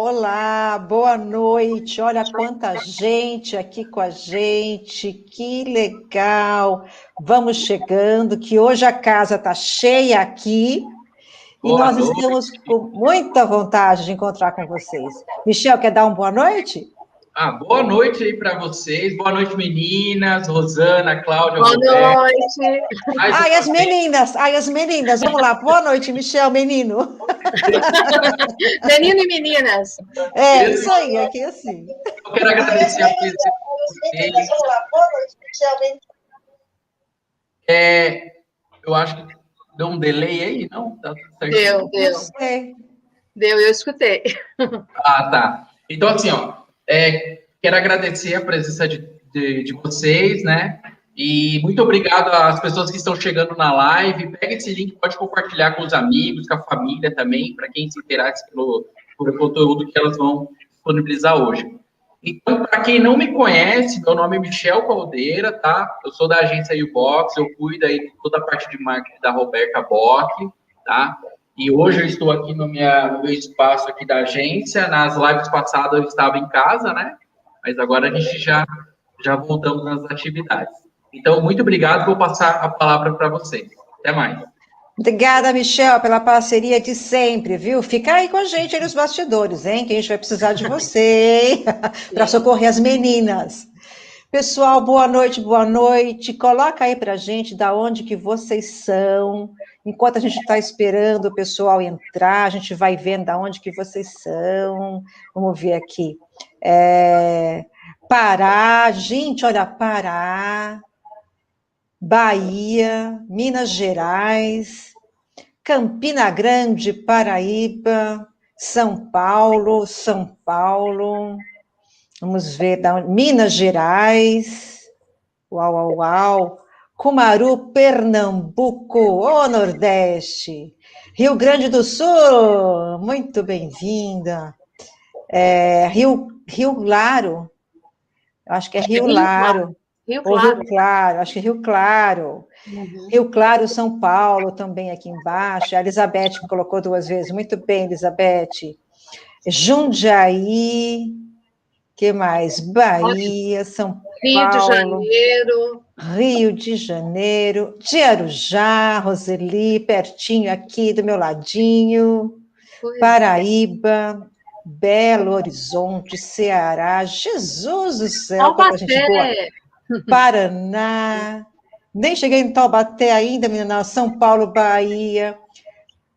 Olá, boa noite. Olha quanta gente aqui com a gente, que legal. Vamos chegando, que hoje a casa está cheia aqui e Boa nós noite. estamos com muita vontade de encontrar com vocês. Michel, quer dar uma boa noite? Boa noite aí para vocês. Boa noite, meninas. Rosana, Cláudia, Boa Roberto. noite. Mais Ai, uma vez. as meninas, vamos lá. Boa noite, Michel, menino. Menino e meninas. É, isso aí, aqui é assim. Eu quero agradecer a presença de vocês. Vamos lá. Boa noite, Michel, menino. Eu acho que deu um delay aí, não? Tá tudo Deu. certinho? Não sei. Deu, eu escutei. Tá. Então, assim, quero agradecer a presença de vocês, né? E muito obrigado às pessoas que estão chegando na live. Pega esse link, pode compartilhar com os amigos, com a família também, para quem se interessa por conteúdo que elas vão disponibilizar hoje. Então, para quem não me conhece, meu nome é Michel Caldeira, tá? Eu sou da agência U-Box, eu cuido aí de toda a parte de marketing da Roberta Bock, tá? E hoje eu estou aqui no meu espaço aqui da agência. Nas lives passadas eu estava em casa, né? Mas agora a gente já voltamos nas atividades. Então, muito obrigado, vou passar a palavra para vocês. Até mais. Obrigada, Michel, pela parceria de sempre, viu? Fica aí com a gente aí nos bastidores, hein? Que a gente vai precisar de você para socorrer as meninas. Pessoal, boa noite, boa noite. Coloca aí para a gente da onde que vocês são. Enquanto a gente está esperando o pessoal entrar, a gente vai vendo da onde que vocês são. Vamos ver aqui. Pará, gente, olha, Pará, Bahia, Minas Gerais, Campina Grande, Paraíba, São Paulo, vamos ver, Minas Gerais, uau, Cumaru, Pernambuco, ô Nordeste, Rio Grande do Sul, muito bem-vinda, Rio Claro, eu acho que é Rio Claro, ou Rio Claro, acho que é Rio Claro, Rio Claro, São Paulo, também aqui embaixo. A Elizabeth me colocou 2 vezes. Muito bem, Elizabeth. Jundiaí, que mais? Bahia, São Paulo. Rio de Janeiro. De Arujá, Roseli, pertinho aqui do meu ladinho. Paraíba, Belo Horizonte, Ceará. Jesus do céu, quanta gente boa. Paraná. Nem cheguei em Taubaté ainda, menina. São Paulo, Bahia,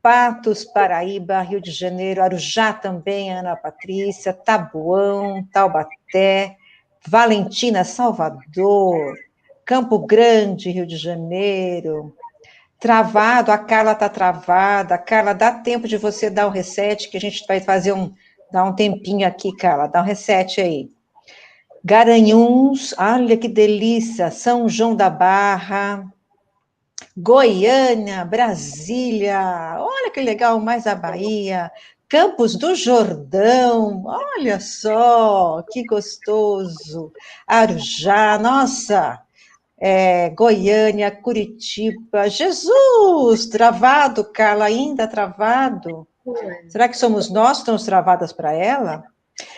Patos, Paraíba, Rio de Janeiro, Arujá também, Ana Patrícia, Taboão, Taubaté, Valentina, Salvador, Campo Grande, Rio de Janeiro. Travado, a Carla está travada. Carla, dá tempo de você dar um reset, que a gente vai fazer dar um tempinho aqui, Carla. Dá um reset aí. Garanhuns, olha que delícia, São João da Barra, Goiânia, Brasília, olha que legal, mais a Bahia, Campos do Jordão, olha só, que gostoso, Arujá, nossa, Goiânia, Curitiba, Jesus, travado, Carla, ainda travado, será que somos nós que estamos travadas para ela?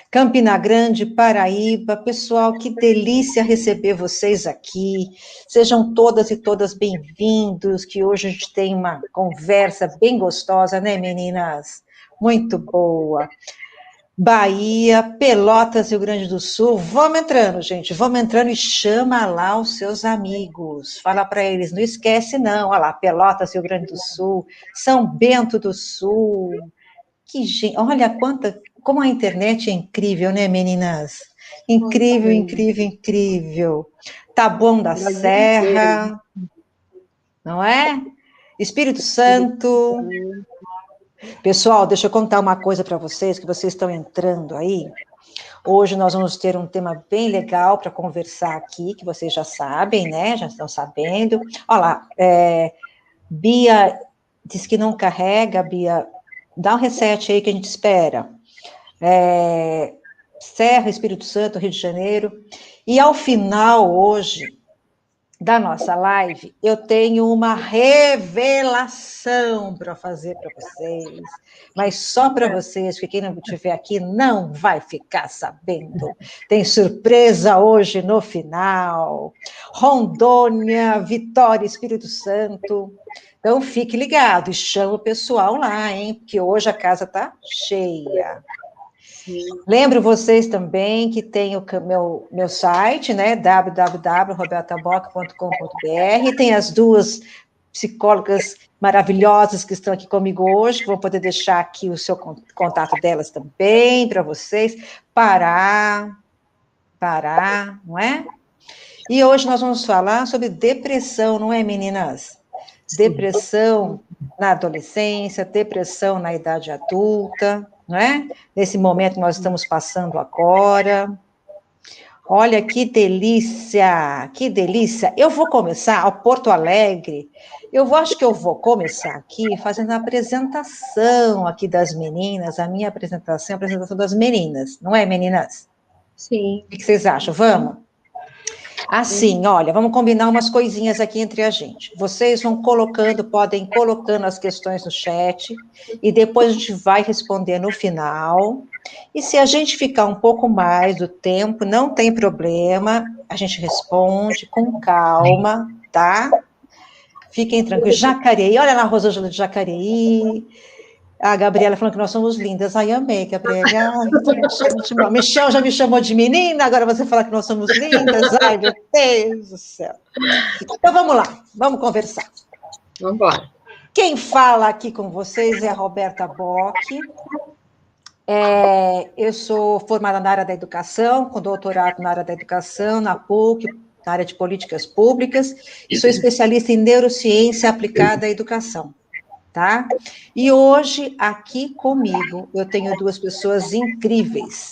Campina Grande, Paraíba, pessoal, que delícia receber vocês aqui. Sejam todas e todas bem-vindos, que hoje a gente tem uma conversa bem gostosa, né, meninas? Muito boa. Bahia, Pelotas, Rio Grande do Sul. Vamos entrando, gente, vamos entrando e chama lá os seus amigos. Fala para eles, não esquece não. Olha lá, Pelotas, Rio Grande do Sul, São Bento do Sul. Que gente, olha como a internet é incrível, né, meninas? Incrível, incrível, incrível. Taboão da Serra, não é? Espírito Santo. Pessoal, deixa eu contar uma coisa para vocês, que vocês estão entrando aí. Hoje nós vamos ter um tema bem legal para conversar aqui, que vocês já sabem, né? Já estão sabendo. Olha lá, Bia diz que não carrega, Bia. Dá um reset aí que a gente espera. Serra, Espírito Santo, Rio de Janeiro. E ao final, hoje, da nossa live, eu tenho uma revelação para fazer para vocês, mas só para vocês, porque quem não estiver aqui não vai ficar sabendo. Tem surpresa hoje no final. Rondônia, Vitória, Espírito Santo. Então fique ligado e chama o pessoal lá, hein? Porque hoje a casa está cheia. Lembro vocês também que tem o meu site, né, www.robertabock.com.br, tem as duas psicólogas maravilhosas que estão aqui comigo hoje, que vou poder deixar aqui o seu contato delas também para vocês, parar, não é? E hoje nós vamos falar sobre depressão, não é, meninas? Depressão na adolescência, depressão na idade adulta, não é? Nesse momento que nós estamos passando agora. Olha que delícia, que delícia. Eu vou começar ao Porto Alegre. Acho que eu vou começar aqui fazendo a apresentação aqui das meninas, a minha apresentação, a apresentação das meninas, não é, meninas? Sim. O que vocês acham? Vamos? Assim, olha, vamos combinar umas coisinhas aqui entre a gente. Vocês podem ir colocando as questões no chat, e depois a gente vai responder no final. E se a gente ficar um pouco mais do tempo, não tem problema, a gente responde com calma, tá? Fiquem tranquilos. Jacareí, olha lá a Rosângela de Jacareí. A Gabriela falando que nós somos lindas. Ai, amei, Gabriela. Michel já me chamou de menina, agora você fala que nós somos lindas. Ai, meu Deus do céu. Então, vamos lá, vamos conversar. Vamos embora. Quem fala aqui com vocês é a Roberta Bock. Eu sou formada na área da educação, com doutorado na área da educação, na PUC, na área de políticas públicas, e sou especialista em neurociência aplicada à educação. Tá? E hoje, aqui comigo, eu tenho duas pessoas incríveis.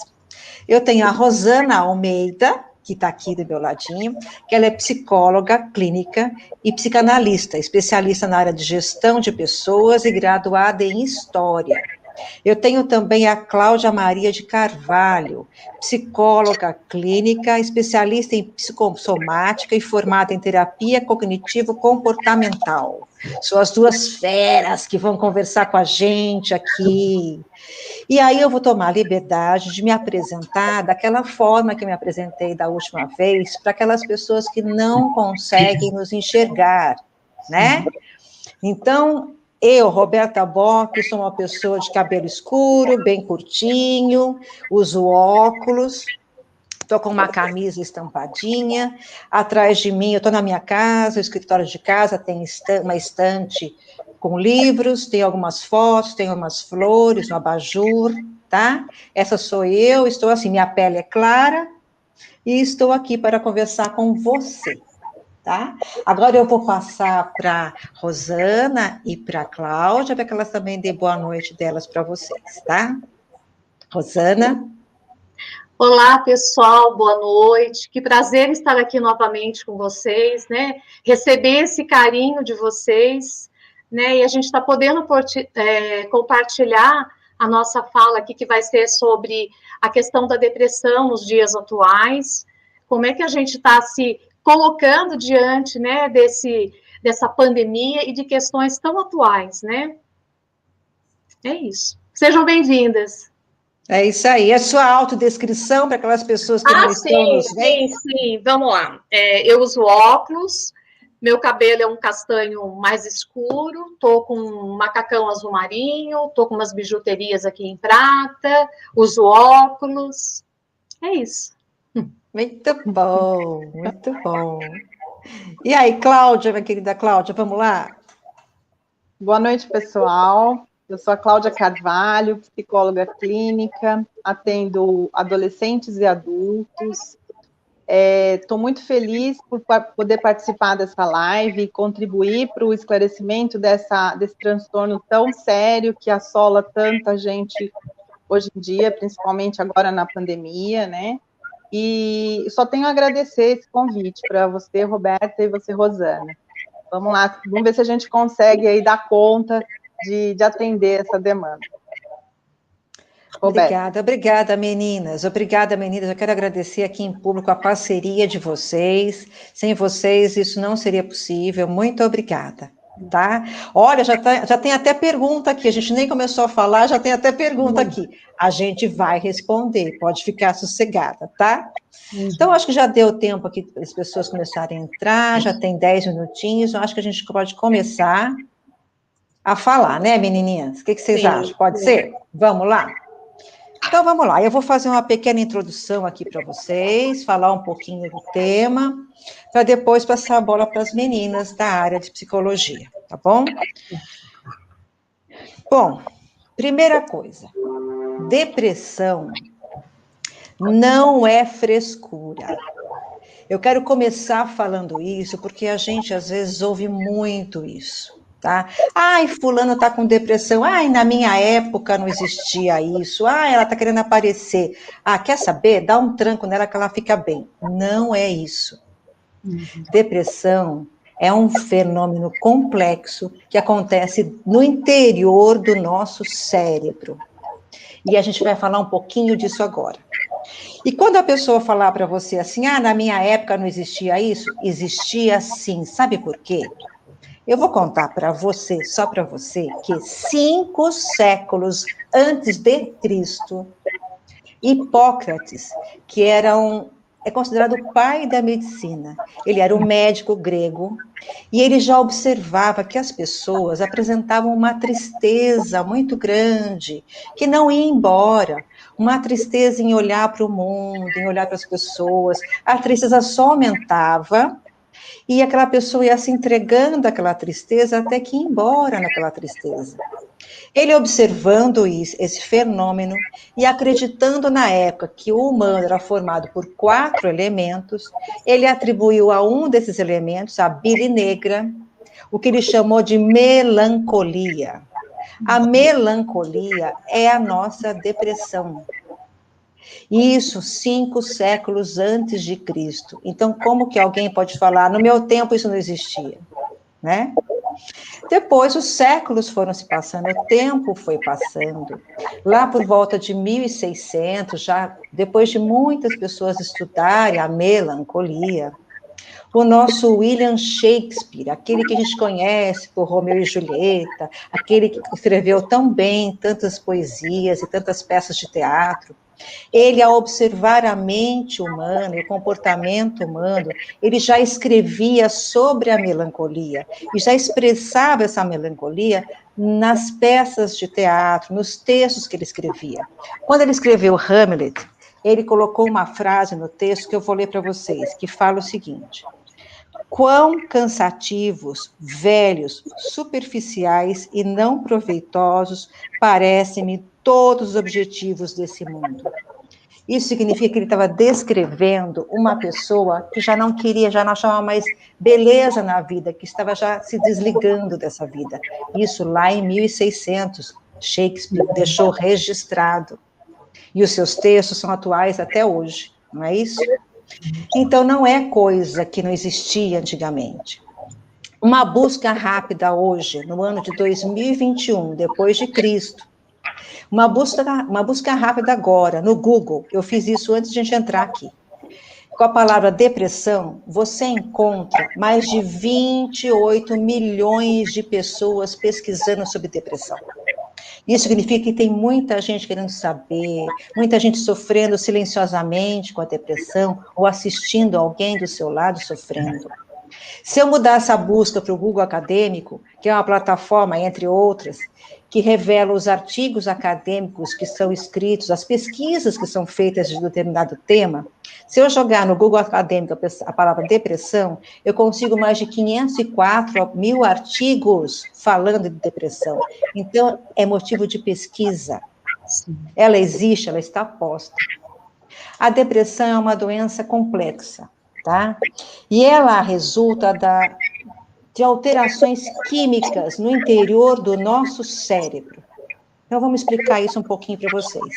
Eu tenho a Rosana Almeida, que está aqui do meu ladinho, que ela é psicóloga clínica e psicanalista, especialista na área de gestão de pessoas e graduada em História. Eu tenho também a Cláudia Maria de Carvalho, psicóloga clínica, especialista em psicossomática e formada em terapia cognitivo-comportamental. São as duas feras que vão conversar com a gente aqui. E aí eu vou tomar a liberdade de me apresentar daquela forma que eu me apresentei da última vez, para aquelas pessoas que não conseguem nos enxergar, né? Então, eu, Roberta Bock, sou uma pessoa de cabelo escuro, bem curtinho, uso óculos, estou com uma camisa estampadinha, atrás de mim, eu estou na minha casa, o escritório de casa tem uma estante com livros, tem algumas fotos, tem umas flores, um abajur, tá? Essa sou eu, estou assim, minha pele é clara, e estou aqui para conversar com você. Tá? Agora eu vou passar para Rosana e para Cláudia, para que elas também dêem boa noite delas para vocês, tá? Rosana? Olá, pessoal, boa noite. Que prazer estar aqui novamente com vocês, né? Receber esse carinho de vocês, né? E a gente está podendo compartilhar a nossa fala aqui, que vai ser sobre a questão da depressão nos dias atuais. Como é que a gente está se colocando diante, né, dessa pandemia e de questões tão atuais, né? É isso. Sejam bem-vindas. É isso aí. A sua autodescrição para aquelas pessoas que não estão nos vendo? Sim. Vamos lá. Eu uso óculos, meu cabelo é um castanho mais escuro, estou com um macacão azul marinho, estou com umas bijuterias aqui em prata, uso óculos. É isso. Muito bom, muito bom. E aí, Cláudia, minha querida Cláudia, vamos lá? Boa noite, pessoal. Eu sou a Cláudia Carvalho, psicóloga clínica, atendo adolescentes e adultos. Estou muito feliz por poder participar dessa live e contribuir para o esclarecimento desse transtorno tão sério que assola tanta gente hoje em dia, principalmente agora na pandemia, né? E só tenho a agradecer esse convite para você, Roberta, e você, Rosana. Vamos lá, vamos ver se a gente consegue aí dar conta de atender essa demanda. Obrigada, meninas. Obrigada, meninas. Eu quero agradecer aqui em público a parceria de vocês. Sem vocês, isso não seria possível. Muito obrigada, tá? Olha, já tem até pergunta aqui. A gente nem começou a falar, já tem até pergunta aqui. A gente vai responder, pode ficar sossegada, tá? Então, acho que já deu tempo aqui para as pessoas começarem a entrar, já tem 10 minutinhos. Eu acho que a gente pode começar a falar, né, menininhas? O que vocês acham? Pode ser? Vamos lá? Então, vamos lá. Eu vou fazer uma pequena introdução aqui para vocês, falar um pouquinho do tema, para depois passar a bola para as meninas da área de psicologia, tá bom? Bom, primeira coisa, depressão não é frescura. Eu quero começar falando isso, porque a gente, às vezes, ouve muito isso. Tá? Ai, fulano está com depressão. Ai, na minha época não existia isso. Ai, ela está querendo aparecer. Ah, quer saber? Dá um tranco nela que ela fica bem. Não é isso. Depressão é um fenômeno complexo que acontece no interior do nosso cérebro. E a gente vai falar um pouquinho disso agora. E quando a pessoa falar para você assim, ah, na minha época não existia isso, existia sim. Sabe por quê? Eu vou contar para você, só para você, que 5 séculos antes de Cristo, Hipócrates, que é considerado o pai da medicina, ele era um médico grego, e ele já observava que as pessoas apresentavam uma tristeza muito grande, que não ia embora, uma tristeza em olhar para o mundo, em olhar para as pessoas, a tristeza só aumentava, e aquela pessoa ia se entregando àquela tristeza até que ia embora naquela tristeza. Ele observando esse fenômeno e acreditando na época que o humano era formado por 4 elementos, ele atribuiu a um desses elementos, a bile negra, o que ele chamou de melancolia. A melancolia é a nossa depressão. Isso 5 séculos antes de Cristo. Então, como que alguém pode falar, no meu tempo isso não existia, né? Depois, os séculos foram se passando, o tempo foi passando. Lá por volta de 1600, já depois de muitas pessoas estudarem a melancolia, o nosso William Shakespeare, aquele que a gente conhece por Romeu e Julieta, aquele que escreveu tão bem tantas poesias e tantas peças de teatro, ele, ao observar a mente humana e o comportamento humano, ele já escrevia sobre a melancolia e já expressava essa melancolia nas peças de teatro, nos textos que ele escrevia. Quando ele escreveu Hamlet, ele colocou uma frase no texto que eu vou ler para vocês, que fala o seguinte: quão cansativos, velhos, superficiais e não proveitosos parecem-me todos os objetivos desse mundo. Isso significa que ele estava descrevendo uma pessoa que já não queria, já não achava mais beleza na vida, que estava já se desligando dessa vida. Isso lá em 1600, Shakespeare deixou registrado. E os seus textos são atuais até hoje, não é isso? Então, não é coisa que não existia antigamente. Uma busca rápida hoje, no ano de 2021, depois de Cristo, uma busca rápida agora, no Google, eu fiz isso antes de a gente entrar aqui. Com a palavra depressão, você encontra mais de 28 milhões de pessoas pesquisando sobre depressão. Isso significa que tem muita gente querendo saber, muita gente sofrendo silenciosamente com a depressão, ou assistindo alguém do seu lado sofrendo. Se eu mudar essa busca para o Google Acadêmico, que é uma plataforma, entre outras, que revela os artigos acadêmicos que são escritos, as pesquisas que são feitas de determinado tema, se eu jogar no Google Acadêmico a palavra depressão, eu consigo mais de 504 mil artigos falando de depressão. Então, é motivo de pesquisa. Ela existe, ela está posta. A depressão é uma doença complexa, tá? E ela resulta de alterações químicas no interior do nosso cérebro. Então, vamos explicar isso um pouquinho para vocês.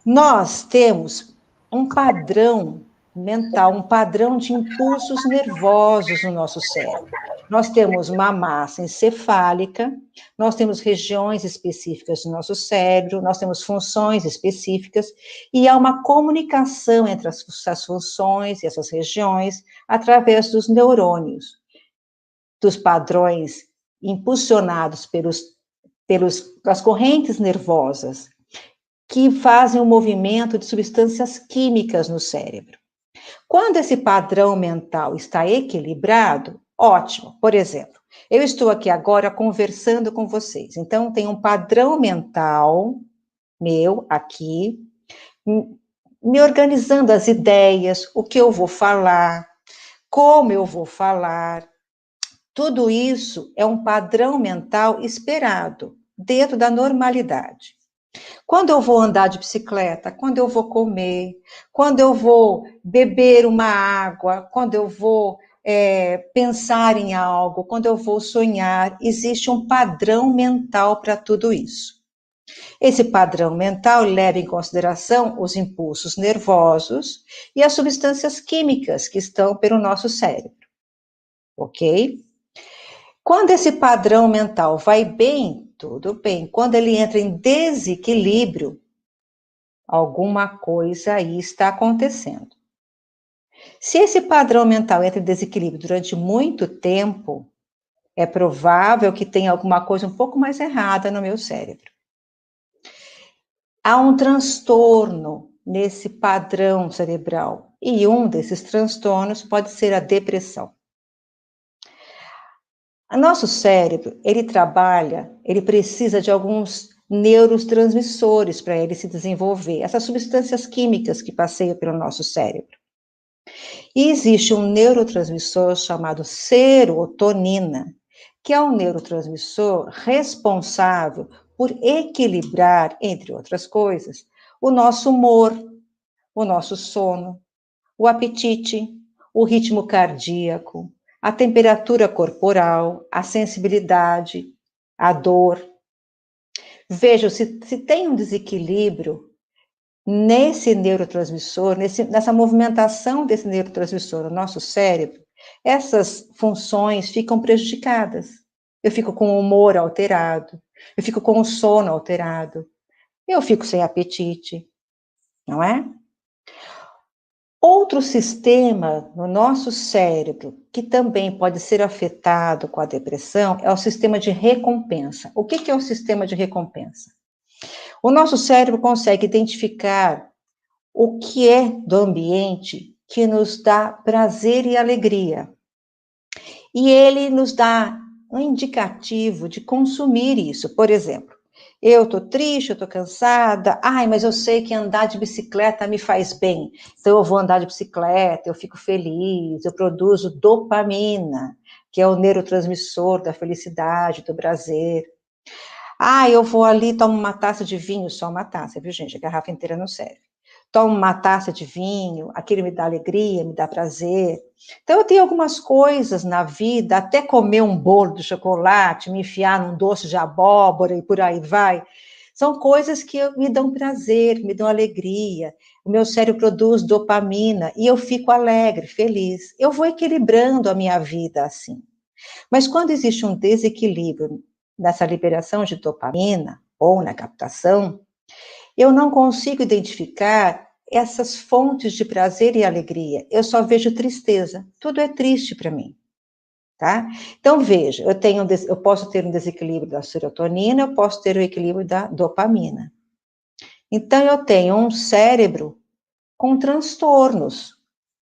Nós temos um padrão mental, um padrão de impulsos nervosos no nosso cérebro. Nós temos uma massa encefálica, nós temos regiões específicas do nosso cérebro, nós temos funções específicas, e há uma comunicação entre essas funções e essas regiões através dos neurônios, dos padrões impulsionados pelas correntes nervosas, que fazem o movimento de substâncias químicas no cérebro. Quando esse padrão mental está equilibrado, ótimo. Por exemplo, eu estou aqui agora conversando com vocês, então tem um padrão mental meu aqui, me organizando as ideias, o que eu vou falar, como eu vou falar. Tudo isso é um padrão mental esperado, dentro da normalidade. Quando eu vou andar de bicicleta, quando eu vou comer, quando eu vou beber uma água, quando eu vou pensar em algo, quando eu vou sonhar, existe um padrão mental para tudo isso. Esse padrão mental leva em consideração os impulsos nervosos e as substâncias químicas que estão pelo nosso cérebro, ok? Quando esse padrão mental vai bem, tudo bem. Quando ele entra em desequilíbrio, alguma coisa aí está acontecendo. Se esse padrão mental entra em desequilíbrio durante muito tempo, é provável que tenha alguma coisa um pouco mais errada no meu cérebro. Há um transtorno nesse padrão cerebral, e um desses transtornos pode ser a depressão. O nosso cérebro, ele precisa de alguns neurotransmissores para ele se desenvolver, essas substâncias químicas que passeiam pelo nosso cérebro. E existe um neurotransmissor chamado serotonina, que é um neurotransmissor responsável por equilibrar, entre outras coisas, o nosso humor, o nosso sono, o apetite, o ritmo cardíaco, a temperatura corporal, a sensibilidade, a dor. Vejam, se tem um desequilíbrio nesse neurotransmissor, nessa movimentação desse neurotransmissor no nosso cérebro, essas funções ficam prejudicadas. Eu fico com o humor alterado, eu fico com o sono alterado, eu fico sem apetite, não é? Outro sistema no nosso cérebro que também pode ser afetado com a depressão é o sistema de recompensa. O que é o sistema de recompensa? O nosso cérebro consegue identificar o que é do ambiente que nos dá prazer e alegria. E ele nos dá um indicativo de consumir isso. Por exemplo, eu estou triste, eu estou cansada, mas eu sei que andar de bicicleta me faz bem, então eu vou andar de bicicleta, eu fico feliz, eu produzo dopamina, que é o neurotransmissor da felicidade, do prazer. Eu vou ali, tomo uma taça de vinho, só uma taça, viu gente, a garrafa inteira não serve. Tomo uma taça de vinho, aquilo me dá alegria, me dá prazer. Então, eu tenho algumas coisas na vida, até comer um bolo de chocolate, me enfiar num doce de abóbora e por aí vai. São coisas que me dão prazer, me dão alegria. O meu cérebro produz dopamina e eu fico alegre, feliz. Eu vou equilibrando a minha vida assim. Mas quando existe um desequilíbrio nessa liberação de dopamina ou na captação, eu não consigo identificar essas fontes de prazer e alegria. Eu só vejo tristeza. Tudo é triste para mim, tá? Então, veja, eu posso ter um desequilíbrio da serotonina, eu posso ter o equilíbrio da dopamina. Então, eu tenho um cérebro com transtornos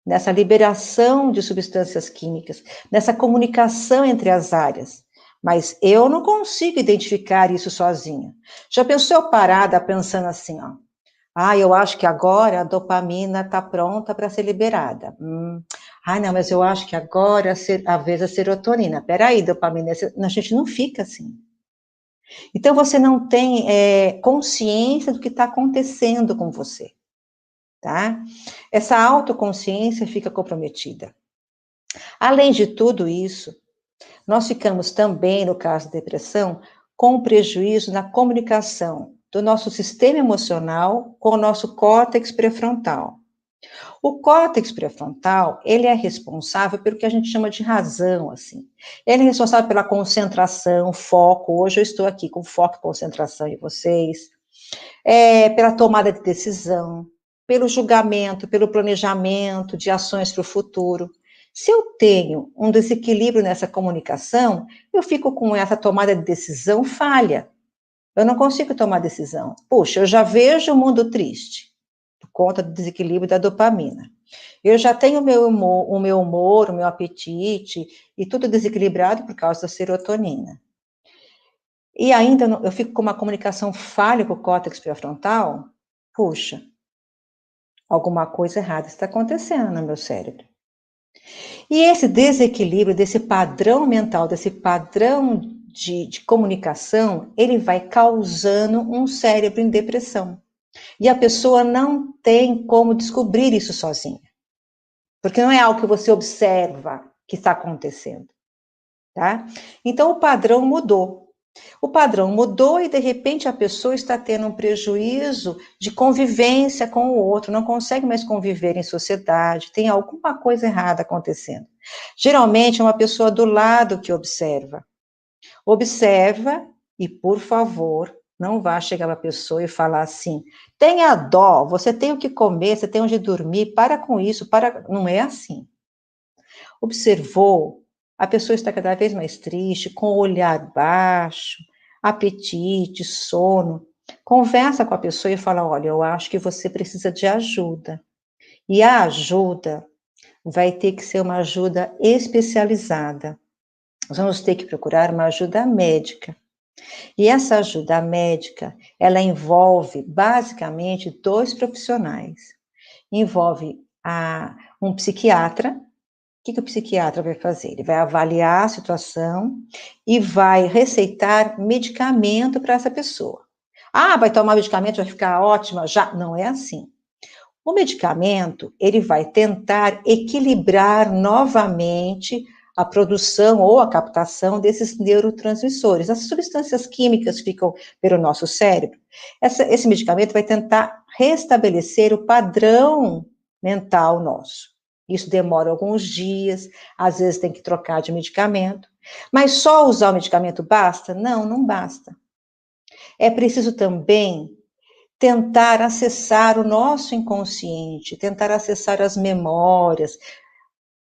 nessa liberação de substâncias químicas, nessa comunicação entre as áreas. Mas eu não consigo identificar isso sozinha. Já pensou parada pensando assim, eu acho que agora a dopamina está pronta para ser liberada. Não, mas eu acho que agora a vez a serotonina. Peraí, dopamina, a gente não fica assim. Então, você não tem consciência do que está acontecendo com você, tá? Essa autoconsciência fica comprometida. Além de tudo isso, nós ficamos também, no caso da depressão, com prejuízo na comunicação do nosso sistema emocional com o nosso córtex pré-frontal. O córtex pré-frontal, ele é responsável pelo que a gente chama de razão, assim. Ele é responsável pela concentração, foco. Hoje eu estou aqui com foco e concentração em vocês. Pela tomada de decisão, pelo julgamento, pelo planejamento de ações para o futuro. Se eu tenho um desequilíbrio nessa comunicação, eu fico com essa tomada de decisão falha. Eu não consigo tomar decisão. Puxa, eu já vejo o mundo triste, por conta do desequilíbrio da dopamina. Eu já tenho o meu humor, o meu apetite, e tudo desequilibrado por causa da serotonina. E ainda eu fico com uma comunicação falha com o córtex pré-frontal, puxa, alguma coisa errada está acontecendo no meu cérebro. E esse desequilíbrio, desse padrão mental, desse padrão de comunicação, ele vai causando um cérebro em depressão. E a pessoa não tem como descobrir isso sozinha. Porque não é algo que você observa que está acontecendo. Tá? Então, o padrão mudou. O padrão mudou e, de repente, a pessoa está tendo um prejuízo de convivência com o outro, não consegue mais conviver em sociedade, tem alguma coisa errada acontecendo. Geralmente, é uma pessoa do lado que observa. Observa e, por favor, não vá chegar para a pessoa e falar assim, tenha dó, você tem o que comer, você tem onde dormir, para com isso, não é assim. Observou, a pessoa está cada vez mais triste, com o olhar baixo, apetite, sono. Conversa com a pessoa e fala, olha, eu acho que você precisa de ajuda. E a ajuda vai ter que ser uma ajuda especializada. Nós vamos ter que procurar uma ajuda médica. E essa ajuda médica, ela envolve basicamente 2 profissionais. Envolve um psiquiatra. O que o psiquiatra vai fazer? Ele vai avaliar a situação e vai receitar medicamento para essa pessoa. Ah, vai tomar medicamento, vai ficar ótima? Já não é assim. O medicamento, ele vai tentar equilibrar novamente a produção ou a captação desses neurotransmissores. As substâncias químicas ficam pelo nosso cérebro. Esse medicamento vai tentar restabelecer o padrão mental nosso. Isso demora alguns dias, às vezes tem que trocar de medicamento. Mas só usar o medicamento basta? Não, não basta. É preciso também tentar acessar o nosso inconsciente, tentar acessar as memórias,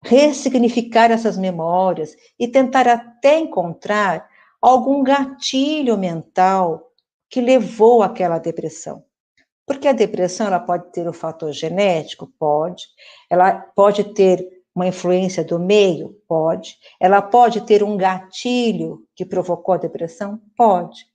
ressignificar essas memórias e tentar até encontrar algum gatilho mental que levou àquela depressão. Porque a depressão, ela pode ter o fator genético? Pode. Ela pode ter uma influência do meio? Pode. Ela pode ter um gatilho que provocou a depressão? Pode.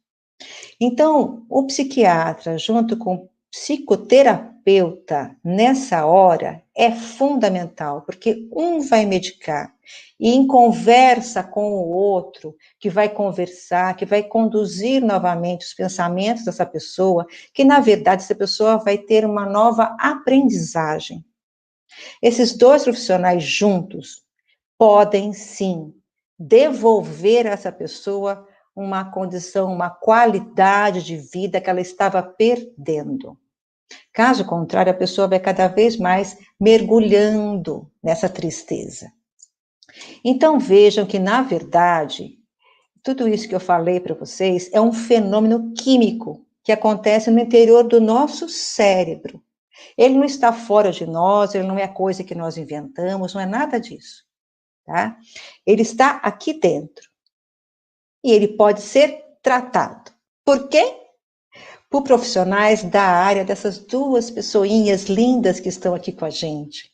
Então, o psiquiatra, junto com o psicoterapeuta, nessa hora, é fundamental, porque um vai medicar, e em conversa com o outro, que vai conversar, que vai conduzir novamente os pensamentos dessa pessoa, que, na verdade, essa pessoa vai ter uma nova aprendizagem. Esses 2 profissionais juntos podem, sim, devolver a essa pessoa uma condição, uma qualidade de vida que ela estava perdendo. Caso contrário, a pessoa vai cada vez mais mergulhando nessa tristeza. Então, vejam que, na verdade, tudo isso que eu falei para vocês é um fenômeno químico que acontece no interior do nosso cérebro. Ele não está fora de nós, ele não é coisa que nós inventamos, não é nada disso, tá? Ele está aqui dentro. E ele pode ser tratado. Por quê? Por profissionais da área dessas 2 pessoinhas lindas que estão aqui com a gente,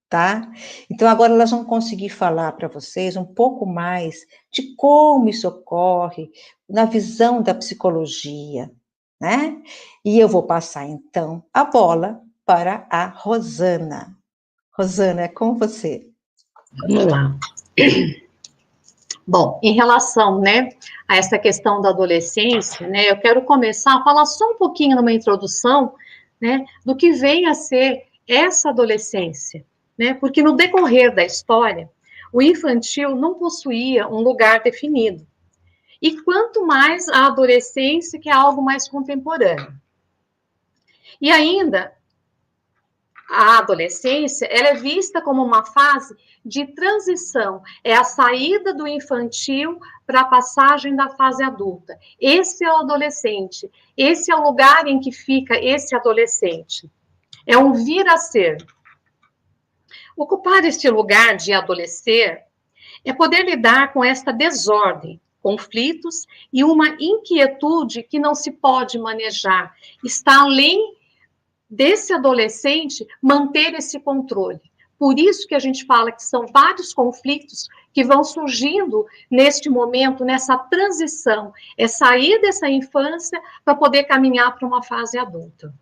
tá? Então, agora elas vão conseguir falar para vocês um pouco mais de como isso ocorre na visão da psicologia, né? E eu vou passar, então, a bola para a Rosana. Rosana, é com você. Vamos lá. Bom, em relação, né, a essa questão da adolescência, né, eu quero começar a falar só um pouquinho numa introdução, né, do que vem a ser essa adolescência, né, porque no decorrer da história, o infantil não possuía um lugar definido, e quanto mais a adolescência, que é algo mais contemporâneo. E ainda, a adolescência, ela é vista como uma fase de transição, é a saída do infantil para a passagem da fase adulta. Esse é o adolescente, esse é o lugar em que fica esse adolescente. É um vir a ser. Ocupar este lugar de adolescer é poder lidar com esta desordem, conflitos e uma inquietude que não se pode manejar. Está além desse adolescente manter esse controle. Por isso que a gente fala que são vários conflitos que vão surgindo neste momento, nessa transição, é sair dessa infância para poder caminhar para uma fase adulta.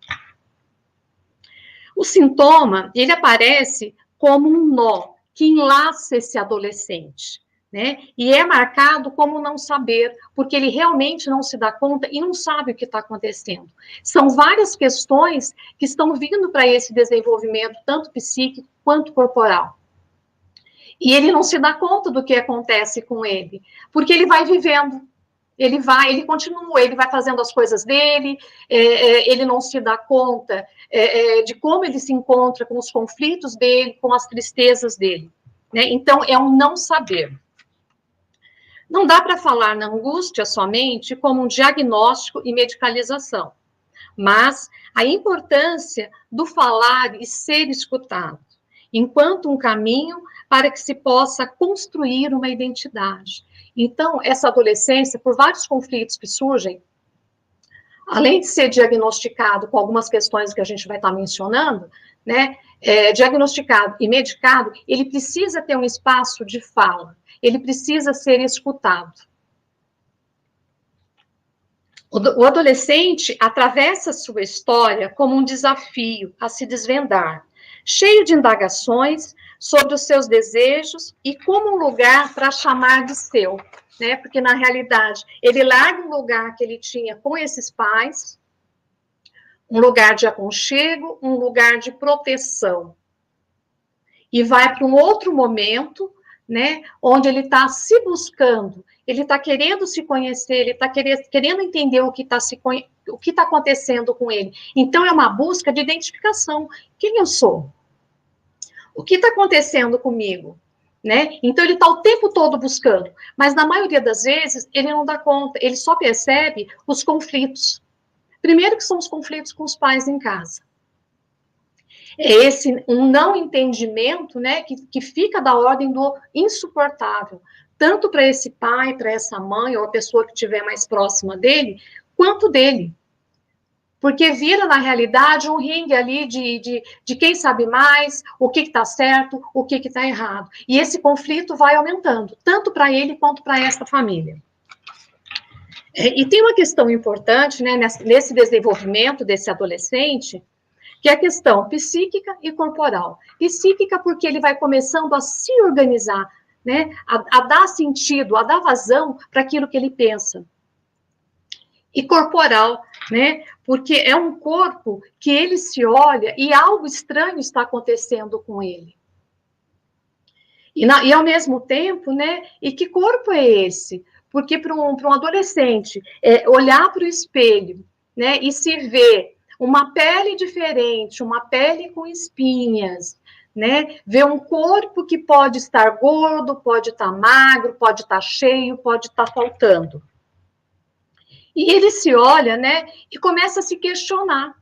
O sintoma, ele aparece como um nó que enlaça esse adolescente, né? E é marcado como não saber, porque ele realmente não se dá conta e não sabe o que está acontecendo. São várias questões que estão vindo para esse desenvolvimento, tanto psíquico quanto corporal. E ele não se dá conta do que acontece com ele, porque ele vai vivendo. Ele continua, ele vai fazendo as coisas dele, ele não se dá conta de como ele se encontra com os conflitos dele, com as tristezas dele, né? Então, é um não saber. Não dá para falar na angústia somente como um diagnóstico e medicalização, mas a importância do falar e ser escutado, enquanto um caminho para que se possa construir uma identidade. Então, essa adolescência, por vários conflitos que surgem, além de ser diagnosticado com algumas questões que a gente vai estar mencionando, né, diagnosticado e medicado, ele precisa ter um espaço de fala, ele precisa ser escutado. O adolescente atravessa sua história como um desafio a se desvendar, cheio de indagações sobre os seus desejos e como um lugar para chamar de seu, né? Porque, na realidade, ele larga um lugar que ele tinha com esses pais, um lugar de aconchego, um lugar de proteção, e vai para um outro momento, né, onde ele está se buscando, ele está querendo se conhecer, ele está querendo entender o que está acontecendo com ele. Então, é uma busca de identificação. Quem eu sou? O que está acontecendo comigo? Né? Então, ele está o tempo todo buscando, mas na maioria das vezes, ele não dá conta, ele só percebe os conflitos. Primeiro que são os conflitos com os pais em casa. É esse um não entendimento, né, que fica da ordem do insuportável, tanto para esse pai, para essa mãe, ou a pessoa que estiver mais próxima dele, quanto dele. Porque vira, na realidade, um ringue ali de quem sabe mais, o que está certo, o que está errado. E esse conflito vai aumentando, tanto para ele quanto para essa família. E tem uma questão importante, né, nesse desenvolvimento desse adolescente, que é a questão psíquica e corporal. Psíquica porque ele vai começando a se organizar, né, a dar sentido, a dar vazão para aquilo que ele pensa. E corporal, né, porque é um corpo que ele se olha e algo estranho está acontecendo com ele. E ao mesmo tempo, né, e que corpo é esse? Porque para um adolescente olhar para o espelho, né, e se ver uma pele diferente, uma pele com espinhas, né? Ver um corpo que pode estar gordo, pode estar magro, pode estar cheio, pode estar faltando. E ele se olha, né? E começa a se questionar.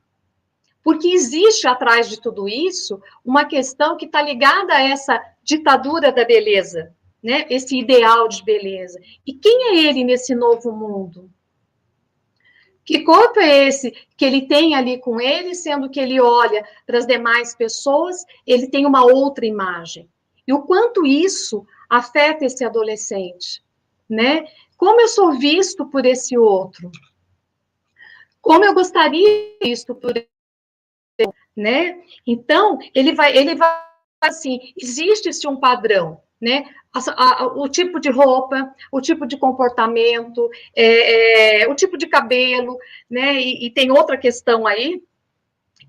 Porque existe atrás de tudo isso uma questão que está ligada a essa ditadura da beleza, né? Esse ideal de beleza. E quem é ele nesse novo mundo? Que corpo é esse que ele tem ali com ele, sendo que ele olha para as demais pessoas, ele tem uma outra imagem. E o quanto isso afeta esse adolescente, né? Como eu sou visto por esse outro? Como eu gostaria de ser visto por esse outro, né? Então, ele vai assim, existe-se um padrão, né? O tipo de roupa, o tipo de comportamento, o tipo de cabelo, né? E tem outra questão aí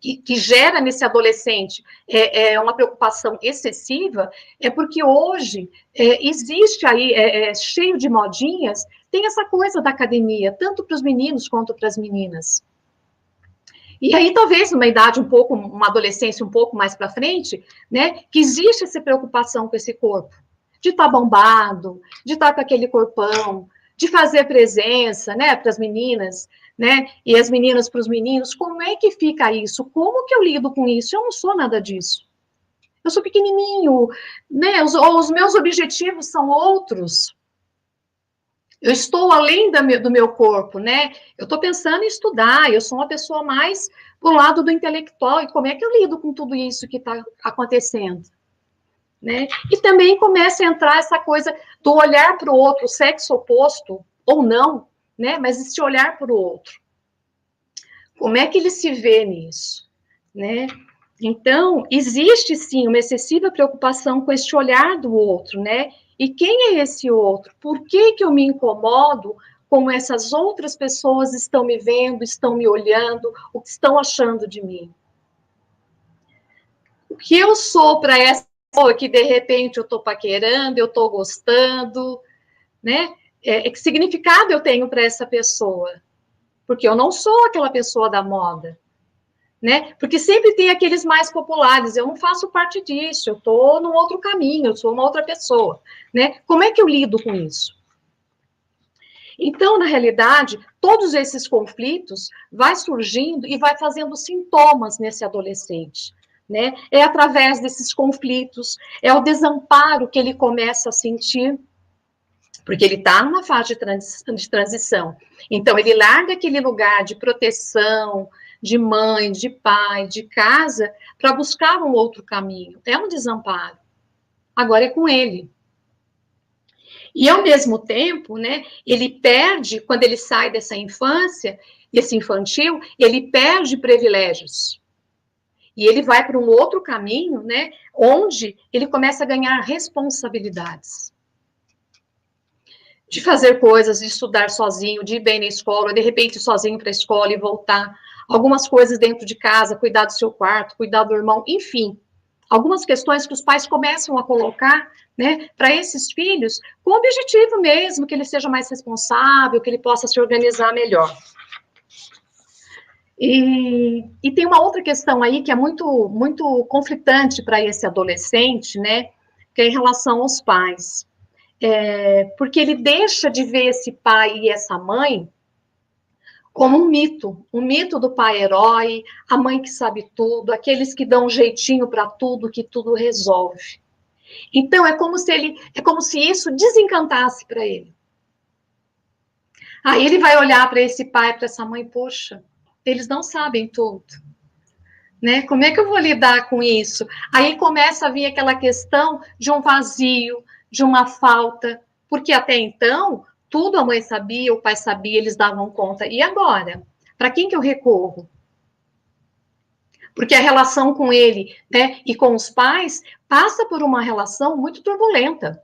que gera nesse adolescente uma preocupação excessiva, é porque hoje existe aí, cheio de modinhas, tem essa coisa da academia, tanto para os meninos quanto para as meninas. E aí, talvez, numa idade uma adolescência um pouco mais para frente, né, que existe essa preocupação com esse corpo, de estar bombado, de estar com aquele corpão, de fazer presença, né, para as meninas, né, e as meninas para os meninos. Como é que fica isso? Como que eu lido com isso? Eu não sou nada disso. Eu sou pequenininho, né, os meus objetivos são outros. Eu estou além do meu corpo, né? Eu estou pensando em estudar, eu sou uma pessoa mais pro lado do intelectual, e como é que eu lido com tudo isso que está acontecendo? Né? E também começa a entrar essa coisa do olhar para o outro, sexo oposto, ou não, né? Mas esse olhar para o outro. Como é que ele se vê nisso? Né? Então, existe sim uma excessiva preocupação com esse olhar do outro, né? E quem é esse outro? Por que eu me incomodo como essas outras pessoas estão me vendo, estão me olhando, o que estão achando de mim? O que eu sou para essa pessoa que, de repente, eu estou paquerando, eu estou gostando, né? Que significado eu tenho para essa pessoa? Porque eu não sou aquela pessoa da moda. Né? Porque sempre tem aqueles mais populares, eu não faço parte disso, eu estou num outro caminho, eu sou uma outra pessoa, né? Como é que eu lido com isso? Então, na realidade, todos esses conflitos vai surgindo e vai fazendo sintomas nesse adolescente, né? É através desses conflitos, é o desamparo que ele começa a sentir, porque ele está numa fase de transição. Então, ele larga aquele lugar de proteção, de mãe, de pai, de casa, para buscar um outro caminho. É um desamparo. Agora é com ele. E, ao mesmo tempo, né, ele perde, quando ele sai dessa infância, desse infantil, ele perde privilégios. E ele vai para um outro caminho, né, onde ele começa a ganhar responsabilidades. De fazer coisas, de estudar sozinho, de ir bem na escola, de repente sozinho para a escola e voltar. Algumas coisas dentro de casa, cuidar do seu quarto, cuidar do irmão, enfim. Algumas questões que os pais começam a colocar, né, para esses filhos, com o objetivo mesmo, que ele seja mais responsável, que ele possa se organizar melhor. E tem uma outra questão aí que é muito, muito conflitante para esse adolescente, né, que é em relação aos pais. Porque ele deixa de ver esse pai e essa mãe como um mito do pai herói, a mãe que sabe tudo, aqueles que dão um jeitinho para tudo, que tudo resolve. Então é como se isso desencantasse para ele. Aí ele vai olhar para esse pai, para essa mãe, poxa, eles não sabem tudo. Né? Como é que eu vou lidar com isso? Aí começa a vir aquela questão de um vazio, de uma falta, porque até então, tudo a mãe sabia, o pai sabia, eles davam conta. E agora? Para quem que eu recorro? Porque a relação com ele, né, e com os pais passa por uma relação muito turbulenta.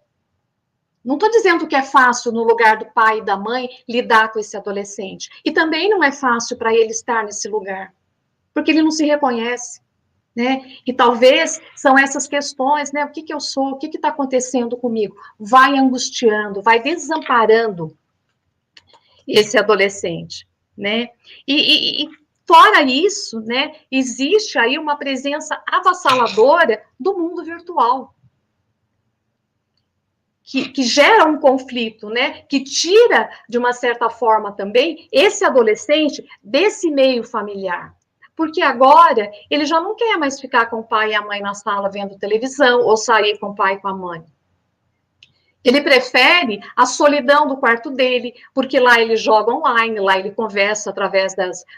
Não estou dizendo que é fácil, no lugar do pai e da mãe, lidar com esse adolescente. E também não é fácil para ele estar nesse lugar, porque ele não se reconhece. Né? E talvez são essas questões, né? O que eu sou, o que está acontecendo comigo? Vai angustiando, vai desamparando esse adolescente, né? E fora isso, né? Existe aí uma presença avassaladora do mundo virtual. Que gera um conflito, né? Que tira, de uma certa forma também, esse adolescente desse meio familiar. Porque agora ele já não quer mais ficar com o pai e a mãe na sala vendo televisão ou sair com o pai e com a mãe. Ele prefere a solidão do quarto dele, porque lá ele joga online, lá ele conversa através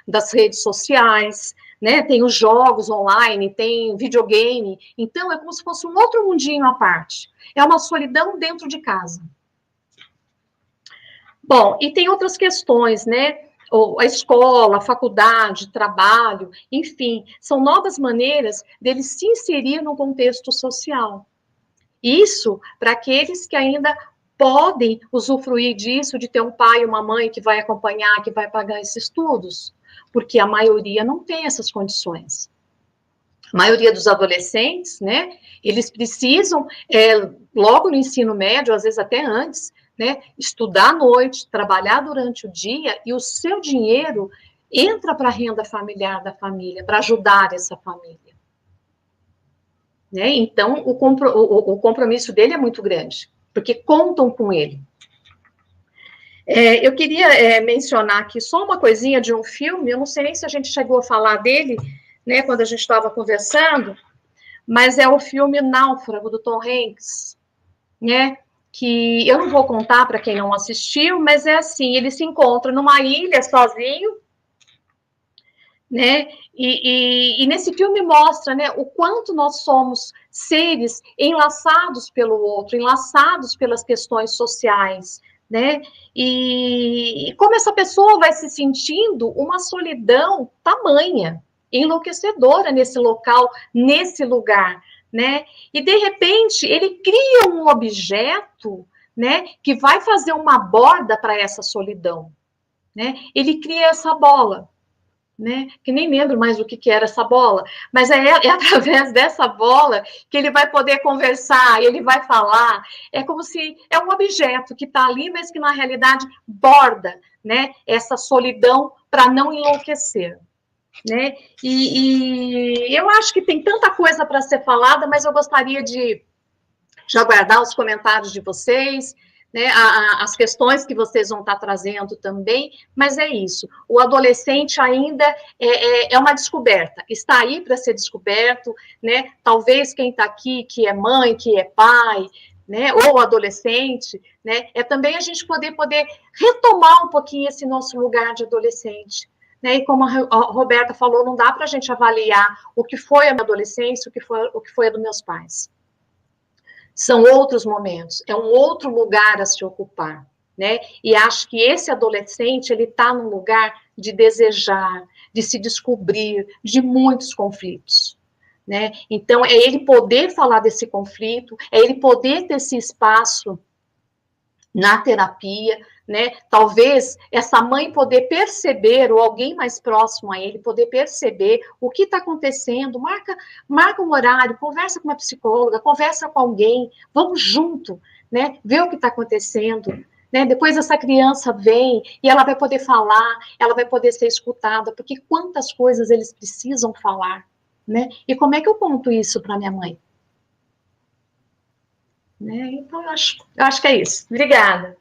das redes sociais, né? Tem os jogos online, tem videogame. Então, é como se fosse um outro mundinho à parte. É uma solidão dentro de casa. Bom, e tem outras questões, né? A escola, a faculdade, trabalho, enfim, são novas maneiras dele se inserir no contexto social. Isso para aqueles que ainda podem usufruir disso, de ter um pai e uma mãe que vai acompanhar, que vai pagar esses estudos, porque a maioria não tem essas condições. A maioria dos adolescentes, né, eles precisam, logo no ensino médio, às vezes até antes, né, estudar à noite, trabalhar durante o dia, e o seu dinheiro entra para a renda familiar da família, para ajudar essa família. Né? Então, o compromisso dele é muito grande, porque contam com ele. Eu queria mencionar aqui só uma coisinha de um filme, eu não sei nem se a gente chegou a falar dele, né, quando a gente estava conversando, mas é o filme Náufrago, do Tom Hanks, né, que eu não vou contar para quem não assistiu, mas é assim, ele se encontra numa ilha sozinho, né, e nesse filme mostra, né, o quanto nós somos seres enlaçados pelo outro, enlaçados pelas questões sociais, né, e como essa pessoa vai se sentindo uma solidão tamanha, enlouquecedora nesse local, nesse lugar, né, e de repente ele cria um objeto, né, que vai fazer uma borda para essa solidão, né, ele cria essa bola, né, que nem lembro mais o que era essa bola, mas é através dessa bola que ele vai poder conversar, ele vai falar, é como se é um objeto que está ali, mas que na realidade borda, né, essa solidão para não enlouquecer, né, e eu acho que tem tanta coisa para ser falada, mas eu gostaria de já aguardar os comentários de vocês, né, as questões que vocês vão estar trazendo também, mas é isso, o adolescente ainda é uma descoberta, está aí para ser descoberto, né, talvez quem está aqui, que é mãe, que é pai, né, ou adolescente, né, é também a gente poder retomar um pouquinho esse nosso lugar de adolescente, né, e como a Roberta falou, não dá para a gente avaliar o que foi a minha adolescência, o que foi a dos meus pais. São outros momentos, é um outro lugar a se ocupar, né? E acho que esse adolescente, ele está num lugar de desejar, de se descobrir, de muitos conflitos, né? Então, é ele poder falar desse conflito, é ele poder ter esse espaço na terapia, né? Talvez essa mãe poder perceber, ou alguém mais próximo a ele, poder perceber o que está acontecendo, marca um horário, conversa com uma psicóloga, conversa com alguém, vamos junto, né? Ver o que está acontecendo, né? Depois essa criança vem e ela vai poder falar, ela vai poder ser escutada, porque quantas coisas eles precisam falar, né? E como é que eu conto isso para minha mãe? Né? Então, eu acho que é isso. Obrigada.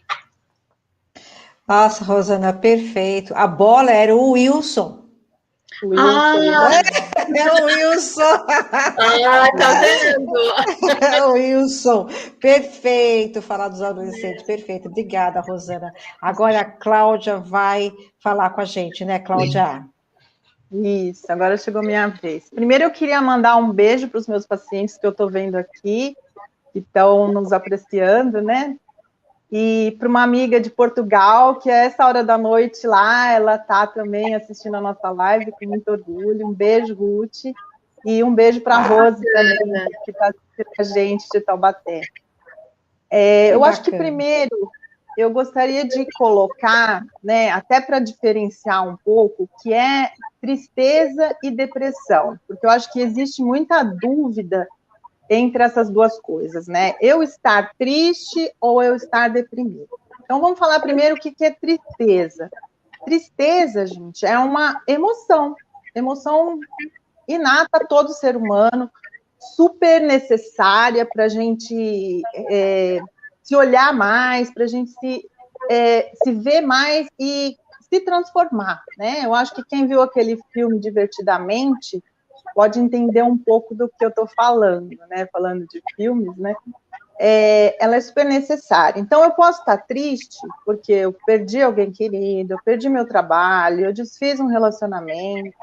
Nossa, Rosana, perfeito. A bola era o Wilson. O Wilson. É o Wilson. Tá vendo? É o Wilson. Perfeito falar dos adolescentes. Perfeito. Obrigada, Rosana. Agora a Cláudia vai falar com a gente, né, Cláudia? Isso, agora chegou a minha vez. Primeiro eu queria mandar um beijo para os meus pacientes que eu estou vendo aqui, que estão nos apreciando, né? E para uma amiga de Portugal, que a essa hora da noite lá, ela está também assistindo a nossa live com muito orgulho. Um beijo, Ruth. E um beijo para a Rose também, que está assistindo a gente de Taubaté. Eu acho que primeiro eu gostaria de colocar, né, até para diferenciar um pouco, que é tristeza e depressão, porque eu acho que existe muita dúvida entre essas duas coisas, né? Eu estar triste ou eu estar deprimido. Então, vamos falar primeiro o que é tristeza. Tristeza, gente, é uma emoção inata a todo ser humano, super necessária para a gente se olhar mais, para a gente se ver mais e se transformar, né? Eu acho que quem viu aquele filme Divertidamente pode entender um pouco do que eu estou falando, né? Falando de filmes, né? Ela é super necessária. Então, eu posso estar triste porque eu perdi alguém querido, eu perdi meu trabalho, eu desfiz um relacionamento,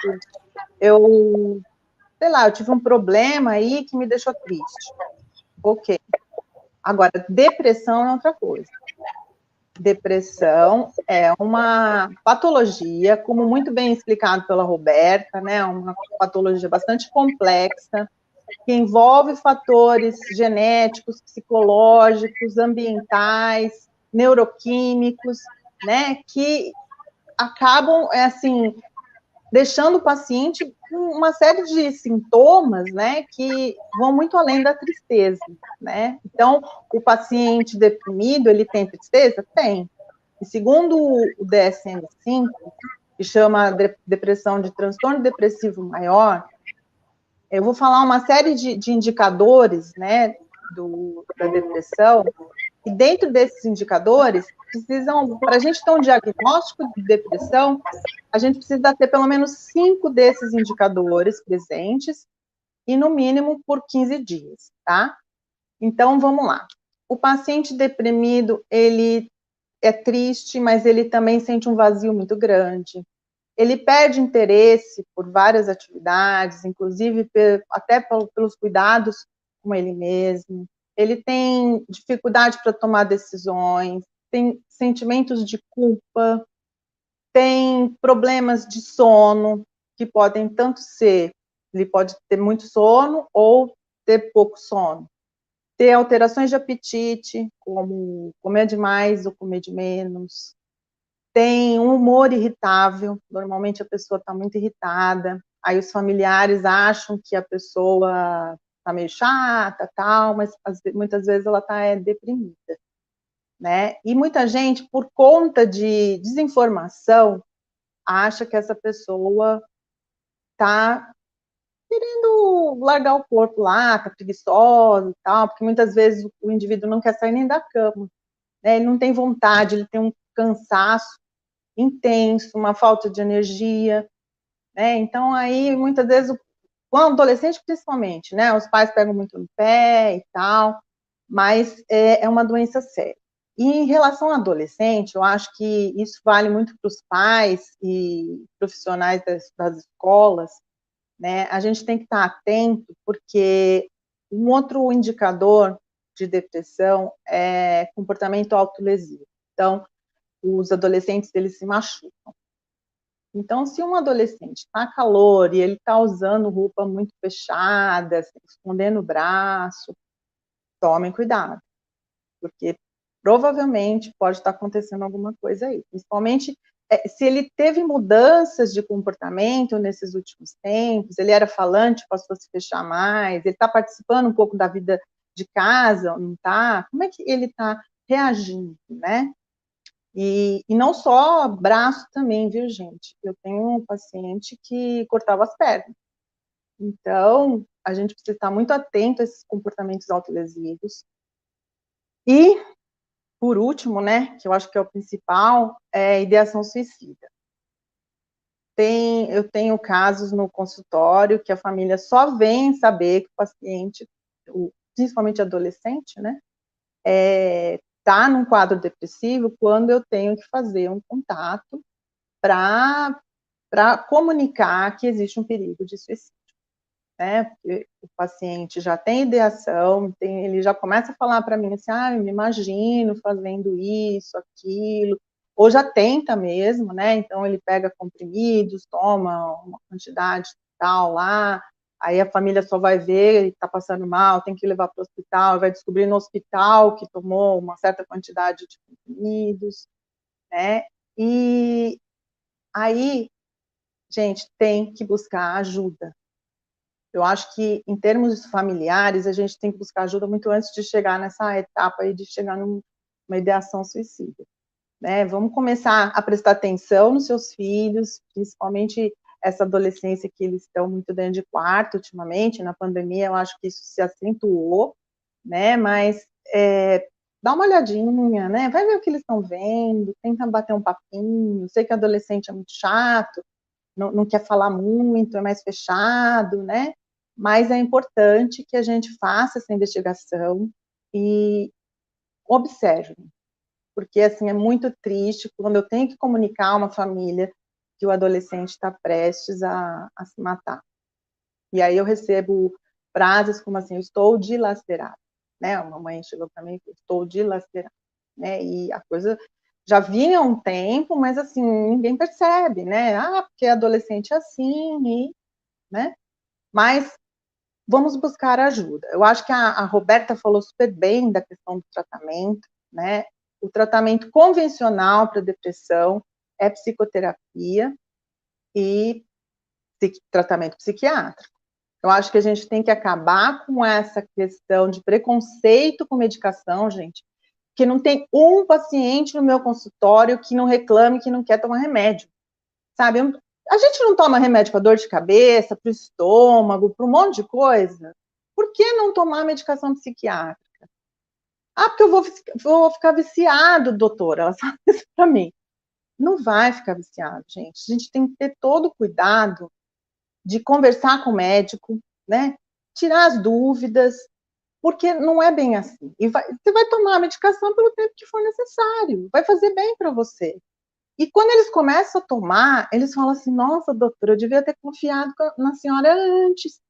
sei lá, eu tive um problema aí que me deixou triste. Ok. Agora, depressão é outra coisa. Depressão é uma patologia, como muito bem explicado pela Roberta, né? Uma patologia bastante complexa, que envolve fatores genéticos, psicológicos, ambientais, neuroquímicos, né? Que acabam, assim, deixando o paciente com uma série de sintomas, né, que vão muito além da tristeza, né? Então, o paciente deprimido, ele tem tristeza? Tem. E segundo o DSM-5, que chama depressão de transtorno depressivo maior, eu vou falar uma série de indicadores, né, da depressão, e dentro desses indicadores, para a gente ter um diagnóstico de depressão, a gente precisa ter pelo menos 5 desses indicadores presentes, e no mínimo por 15 dias, tá? Então, vamos lá. O paciente deprimido, ele é triste, mas ele também sente um vazio muito grande. Ele perde interesse por várias atividades, inclusive até pelos cuidados com ele mesmo. Ele tem dificuldade para tomar decisões, tem sentimentos de culpa, tem problemas de sono, que podem tanto ser, ele pode ter muito sono ou ter pouco sono. Ter alterações de apetite, como comer demais ou comer de menos. Tem um humor irritável, normalmente a pessoa está muito irritada, aí os familiares acham que a pessoa está meio chata, tal, mas muitas vezes ela está deprimida, né? E muita gente, por conta de desinformação, acha que essa pessoa está querendo largar o corpo lá, está preguiçosa e tal, porque muitas vezes o indivíduo não quer sair nem da cama, né? Ele não tem vontade, ele tem um cansaço intenso, uma falta de energia, né? Então, aí, muitas vezes, o adolescente, principalmente, né? Os pais pegam muito no pé e tal, mas é uma doença séria. E em relação ao adolescente, eu acho que isso vale muito para os pais e profissionais das escolas, né? A gente tem que estar atento, porque um outro indicador de depressão é comportamento autolesivo. Então, os adolescentes, eles se machucam. Então, se um adolescente está calor e ele está usando roupa muito fechada, escondendo o braço, tomem cuidado, porque provavelmente pode estar acontecendo alguma coisa aí. Principalmente se ele teve mudanças de comportamento nesses últimos tempos, ele era falante, passou a se fechar mais, ele está participando um pouco da vida de casa, não está? Como é que ele está reagindo, né? E não só braço também, viu, gente? Eu tenho um paciente que cortava as pernas. Então, a gente precisa estar muito atento a esses comportamentos autolesivos. E, por último, né, que eu acho que é o principal, é ideação suicida. Eu tenho casos no consultório que a família só vem saber que o paciente, principalmente adolescente, né, está num quadro depressivo quando eu tenho que fazer um contato para comunicar que existe um perigo de suicídio, né? Porque o paciente já tem ideação, ele já começa a falar para mim assim, eu me imagino fazendo isso, aquilo, ou já tenta mesmo, né? Então ele pega comprimidos, toma uma quantidade tal lá, aí a família só vai ver, ele está passando mal, tem que levar para o hospital, vai descobrir no hospital que tomou uma certa quantidade de comprimidos, né? E aí, gente, tem que buscar ajuda. Eu acho que, em termos familiares, a gente tem que buscar ajuda muito antes de chegar nessa etapa aí, de chegar numa ideação suicida, né? Vamos começar a prestar atenção nos seus filhos, principalmente essa adolescência que eles estão muito dentro de quarto ultimamente, na pandemia eu acho que isso se acentuou, né? Mas dá uma olhadinha, né? Vai ver o que eles estão vendo, tenta bater um papinho. Sei que adolescente é muito chato, não quer falar muito, é mais fechado, né? Mas é importante que a gente faça essa investigação e observe, porque, assim, é muito triste quando eu tenho que comunicar a uma família que o adolescente está prestes a se matar. E aí eu recebo frases como assim, eu estou dilacerada, né? A mamãe chegou para mim e falou, estou dilacerada, né? E a coisa já vinha há um tempo, mas assim, ninguém percebe, né? Porque adolescente é assim, né? Mas vamos buscar ajuda. Eu acho que a Roberta falou super bem da questão do tratamento, né? O tratamento convencional para depressão é psicoterapia e tratamento psiquiátrico. Eu acho que a gente tem que acabar com essa questão de preconceito com medicação, gente, que não tem um paciente no meu consultório que não reclame que não quer tomar remédio. sabe? A gente não toma remédio para dor de cabeça, para o estômago, para um monte de coisa. Por que não tomar medicação psiquiátrica? Ah, porque eu vou ficar viciado, doutora. Ela fala isso para mim. Não vai ficar viciado, gente. A gente tem que ter todo o cuidado de conversar com o médico, né? Tirar as dúvidas, porque não é bem assim. E você vai tomar a medicação pelo tempo que for necessário. Vai fazer bem para você. E quando eles começam a tomar, eles falam assim, nossa, doutora, eu devia ter confiado na senhora antes,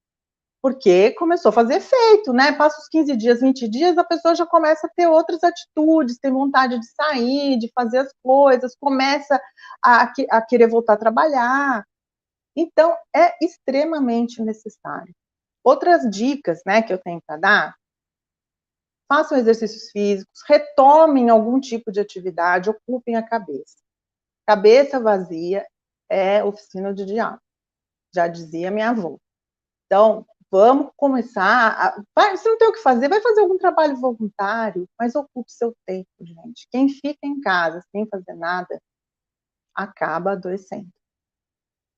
porque começou a fazer efeito, né? Passa os 15 dias, 20 dias, a pessoa já começa a ter outras atitudes, tem vontade de sair, de fazer as coisas, começa a querer voltar a trabalhar. Então, é extremamente necessário. Outras dicas, né, que eu tenho para dar, façam exercícios físicos, retomem algum tipo de atividade, ocupem a cabeça. Cabeça vazia é oficina de diabo, já dizia minha avó. Então, vamos começar. Se não tem o que fazer, vai fazer algum trabalho voluntário, mas ocupe seu tempo, gente. Quem fica em casa sem fazer nada, acaba adoecendo.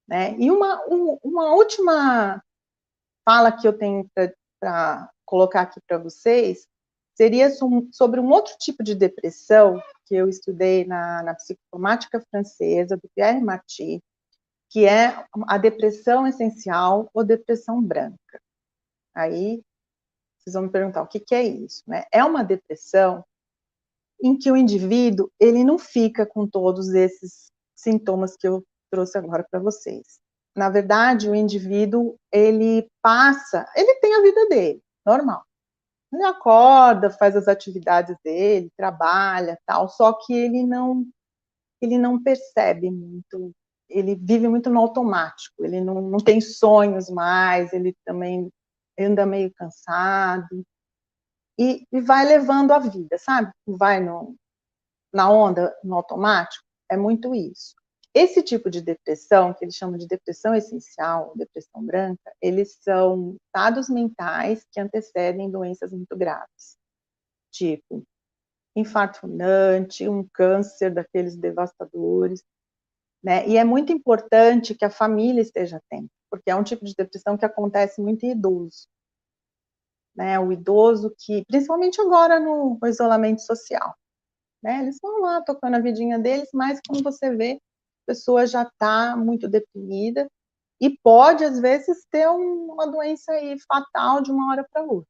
Né? E uma última fala que eu tenho para colocar aqui para vocês seria sobre um outro tipo de depressão que eu estudei na psicosomática francesa, do Pierre Marty, que é a depressão essencial ou depressão branca. Aí, vocês vão me perguntar, o que é isso? Né? É uma depressão em que o indivíduo, ele não fica com todos esses sintomas que eu trouxe agora para vocês. Na verdade, o indivíduo, ele tem a vida dele, normal. Ele acorda, faz as atividades dele, trabalha, tal, só que ele não percebe muito, ele vive muito no automático, ele não tem sonhos mais, ele também anda meio cansado, e vai levando a vida, sabe? Vai na onda, no automático, é muito isso. Esse tipo de depressão, que eles chamam de depressão essencial, depressão branca, eles são estados mentais que antecedem doenças muito graves, tipo infarto fulminante, um câncer daqueles devastadores, né? E é muito importante que a família esteja atenta, porque é um tipo de depressão que acontece muito em idoso, né? O idoso que, principalmente agora no isolamento social, né? Eles vão lá tocando a vidinha deles, mas quando você vê, a pessoa já está muito deprimida e pode, às vezes, ter uma doença aí fatal de uma hora para outra.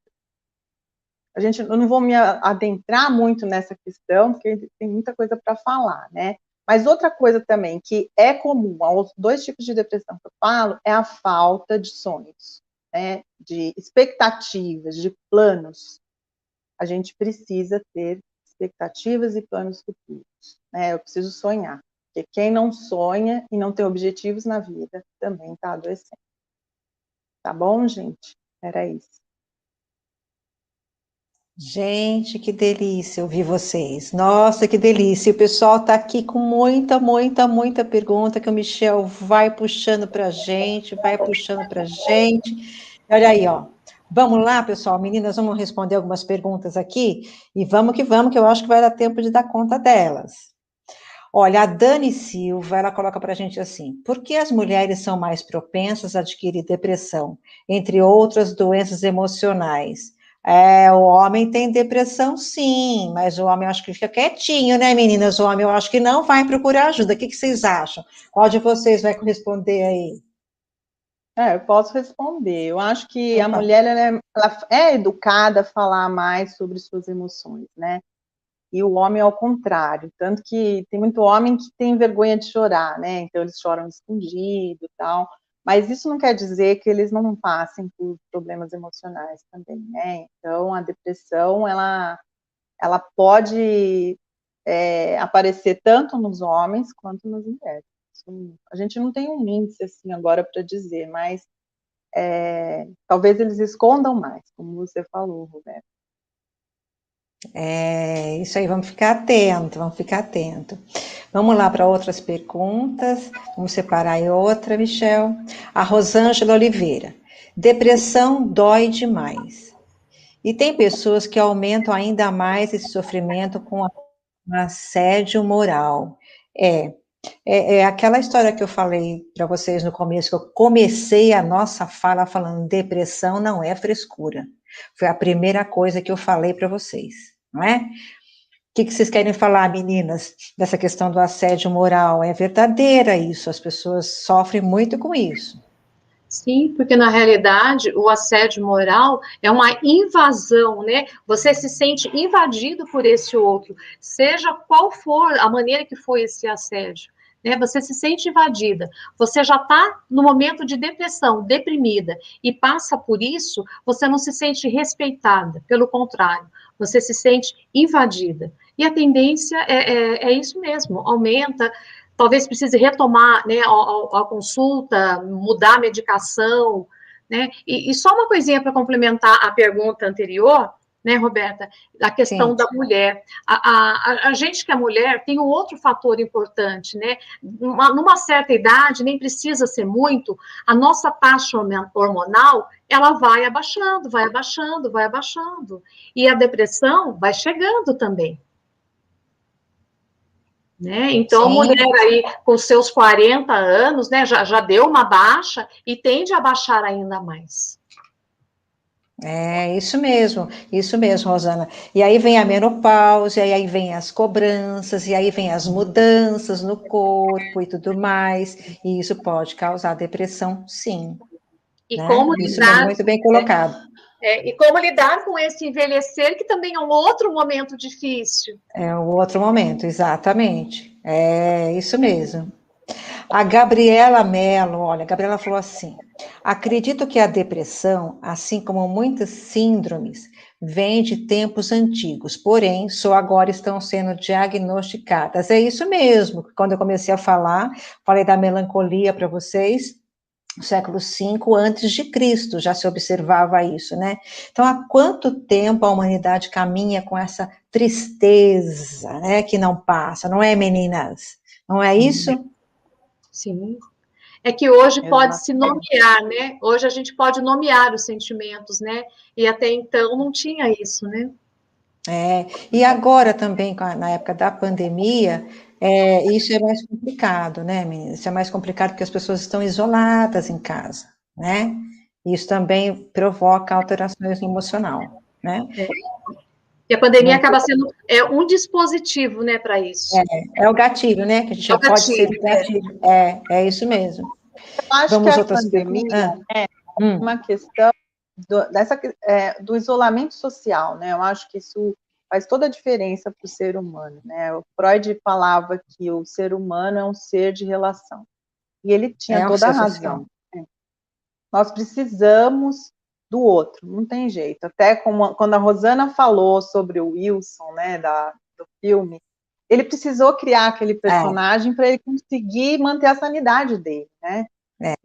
Eu não vou me adentrar muito nessa questão, porque tem muita coisa para falar, né? Mas outra coisa também que é comum aos dois tipos de depressão que eu falo é a falta de sonhos, né? De expectativas, de planos. A gente precisa ter expectativas e planos futuros, né? Eu preciso sonhar, porque quem não sonha e não tem objetivos na vida também está adoecendo. Tá bom, gente? Era isso. Gente, que delícia ouvir vocês. Nossa, que delícia. O pessoal está aqui com muita pergunta que o Michel vai puxando para a gente, vai puxando para a gente. Olha aí, ó. Vamos lá, pessoal. Meninas, vamos responder algumas perguntas aqui e vamos, que eu acho que vai dar tempo de dar conta delas. Olha, a Dani Silva, ela coloca para a gente assim: por que as mulheres são mais propensas a adquirir depressão, entre outras doenças emocionais? O homem tem depressão, sim, mas o homem eu acho que fica quietinho, né, meninas? O homem eu acho que não vai procurar ajuda. O que vocês acham? Qual de vocês vai corresponder aí? Eu posso responder. Eu acho que a Opa. mulher ela é educada a falar mais sobre suas emoções, né? E o homem ao contrário, tanto que tem muito homem que tem vergonha de chorar, né? Então eles choram escondido e tal. Mas isso não quer dizer que eles não passem por problemas emocionais também, né? Então a depressão ela pode aparecer tanto nos homens quanto nas mulheres. A gente não tem um índice assim agora para dizer, mas talvez eles escondam mais, como você falou, Roberto. Isso aí, vamos ficar atento, Vamos lá para outras perguntas. Vamos separar aí outra, Michel. A Rosângela Oliveira. Depressão dói demais. E tem pessoas que aumentam ainda mais esse sofrimento com assédio moral. É aquela história que eu falei para vocês no começo, que eu comecei a nossa fala falando depressão não é frescura. Foi a primeira coisa que eu falei para vocês, não é? O que vocês querem falar, meninas, dessa questão do assédio moral? É verdadeira isso, as pessoas sofrem muito com isso. Sim, porque na realidade o assédio moral é uma invasão, né? Você se sente invadido por esse outro, seja qual for a maneira que foi esse assédio, né? Você se sente invadida, você já está no momento de depressão, deprimida, e passa por isso, você não se sente respeitada, pelo contrário, você se sente invadida. E a tendência é isso mesmo, aumenta. Talvez precise retomar, né, a consulta, mudar a medicação, né? E só uma coisinha para complementar a pergunta anterior, né, Roberta, a questão Sim. da mulher. A gente que é mulher tem um outro fator importante, né? Numa certa idade, nem precisa ser muito, a nossa taxa hormonal, ela vai abaixando, vai abaixando, vai abaixando. E a depressão vai chegando também. Né? Então, a mulher aí com seus 40 anos, né, já deu uma baixa e tende a baixar ainda mais. É isso mesmo, Rosana. E aí vem a menopausa, e aí vem as cobranças, e aí vem as mudanças no corpo e tudo mais, e isso pode causar depressão, sim. E né? como Isso lidar, é muito bem colocado. E como lidar com esse envelhecer, que também é um outro momento difícil. É o outro momento, exatamente. É isso mesmo. A Gabriela Mello, olha, a Gabriela falou assim: acredito que a depressão, assim como muitas síndromes, vem de tempos antigos, porém, só agora estão sendo diagnosticadas. É isso mesmo. Quando eu comecei a falar, falei da melancolia para vocês, no século V antes de Cristo já se observava isso, né? Então, há quanto tempo a humanidade caminha com essa tristeza, né, que não passa, não é, meninas? Não é isso? Sim. É que hoje pode se Exatamente. nomear, né? Hoje a gente pode nomear os sentimentos, né? E até então não tinha isso, né? E agora também, na época da pandemia, isso é mais complicado, né, meninas? Isso é mais complicado porque as pessoas estão isoladas em casa, né? Isso também provoca alterações no emocional, né? E a pandemia Não, acaba sendo um dispositivo, né, para isso. é o gatilho, né? Que a gente É o já pode ser gatilho. o gatilho. É isso mesmo. Eu acho que Vamos a outras pandemia perguntas? é uma questão do isolamento social, né? Eu acho que isso faz toda a diferença para o ser humano, né? O Freud falava que o ser humano é um ser de relação. E ele tinha É um toda a ser social. razão. Nós precisamos do outro, não tem jeito. Até quando a Rosana falou sobre o Wilson, né, do filme, ele precisou criar aquele personagem para ele conseguir manter a sanidade dele, né?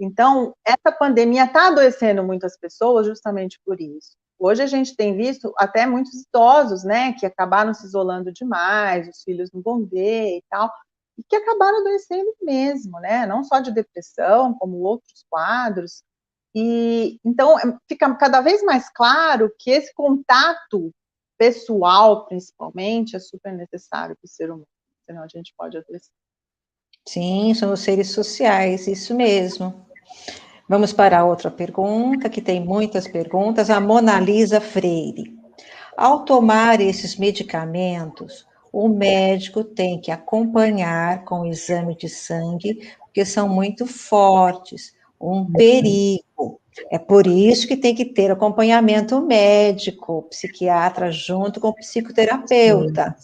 Então, essa pandemia está adoecendo muitas pessoas justamente por isso. Hoje a gente tem visto até muitos idosos, né, que acabaram se isolando demais, os filhos não vão ver e tal, e que acabaram adoecendo mesmo, né? Não só de depressão, como outros quadros. E então fica cada vez mais claro que esse contato pessoal, principalmente, é super necessário para o ser humano, senão a gente pode adoecer. Sim, somos seres sociais, isso mesmo. Vamos para outra pergunta, que tem muitas perguntas. A Mona Lisa Freire. Ao tomar esses medicamentos, o médico tem que acompanhar com o exame de sangue, porque são muito fortes, um perigo. É por isso que tem que ter acompanhamento médico, psiquiatra junto com o psicoterapeuta.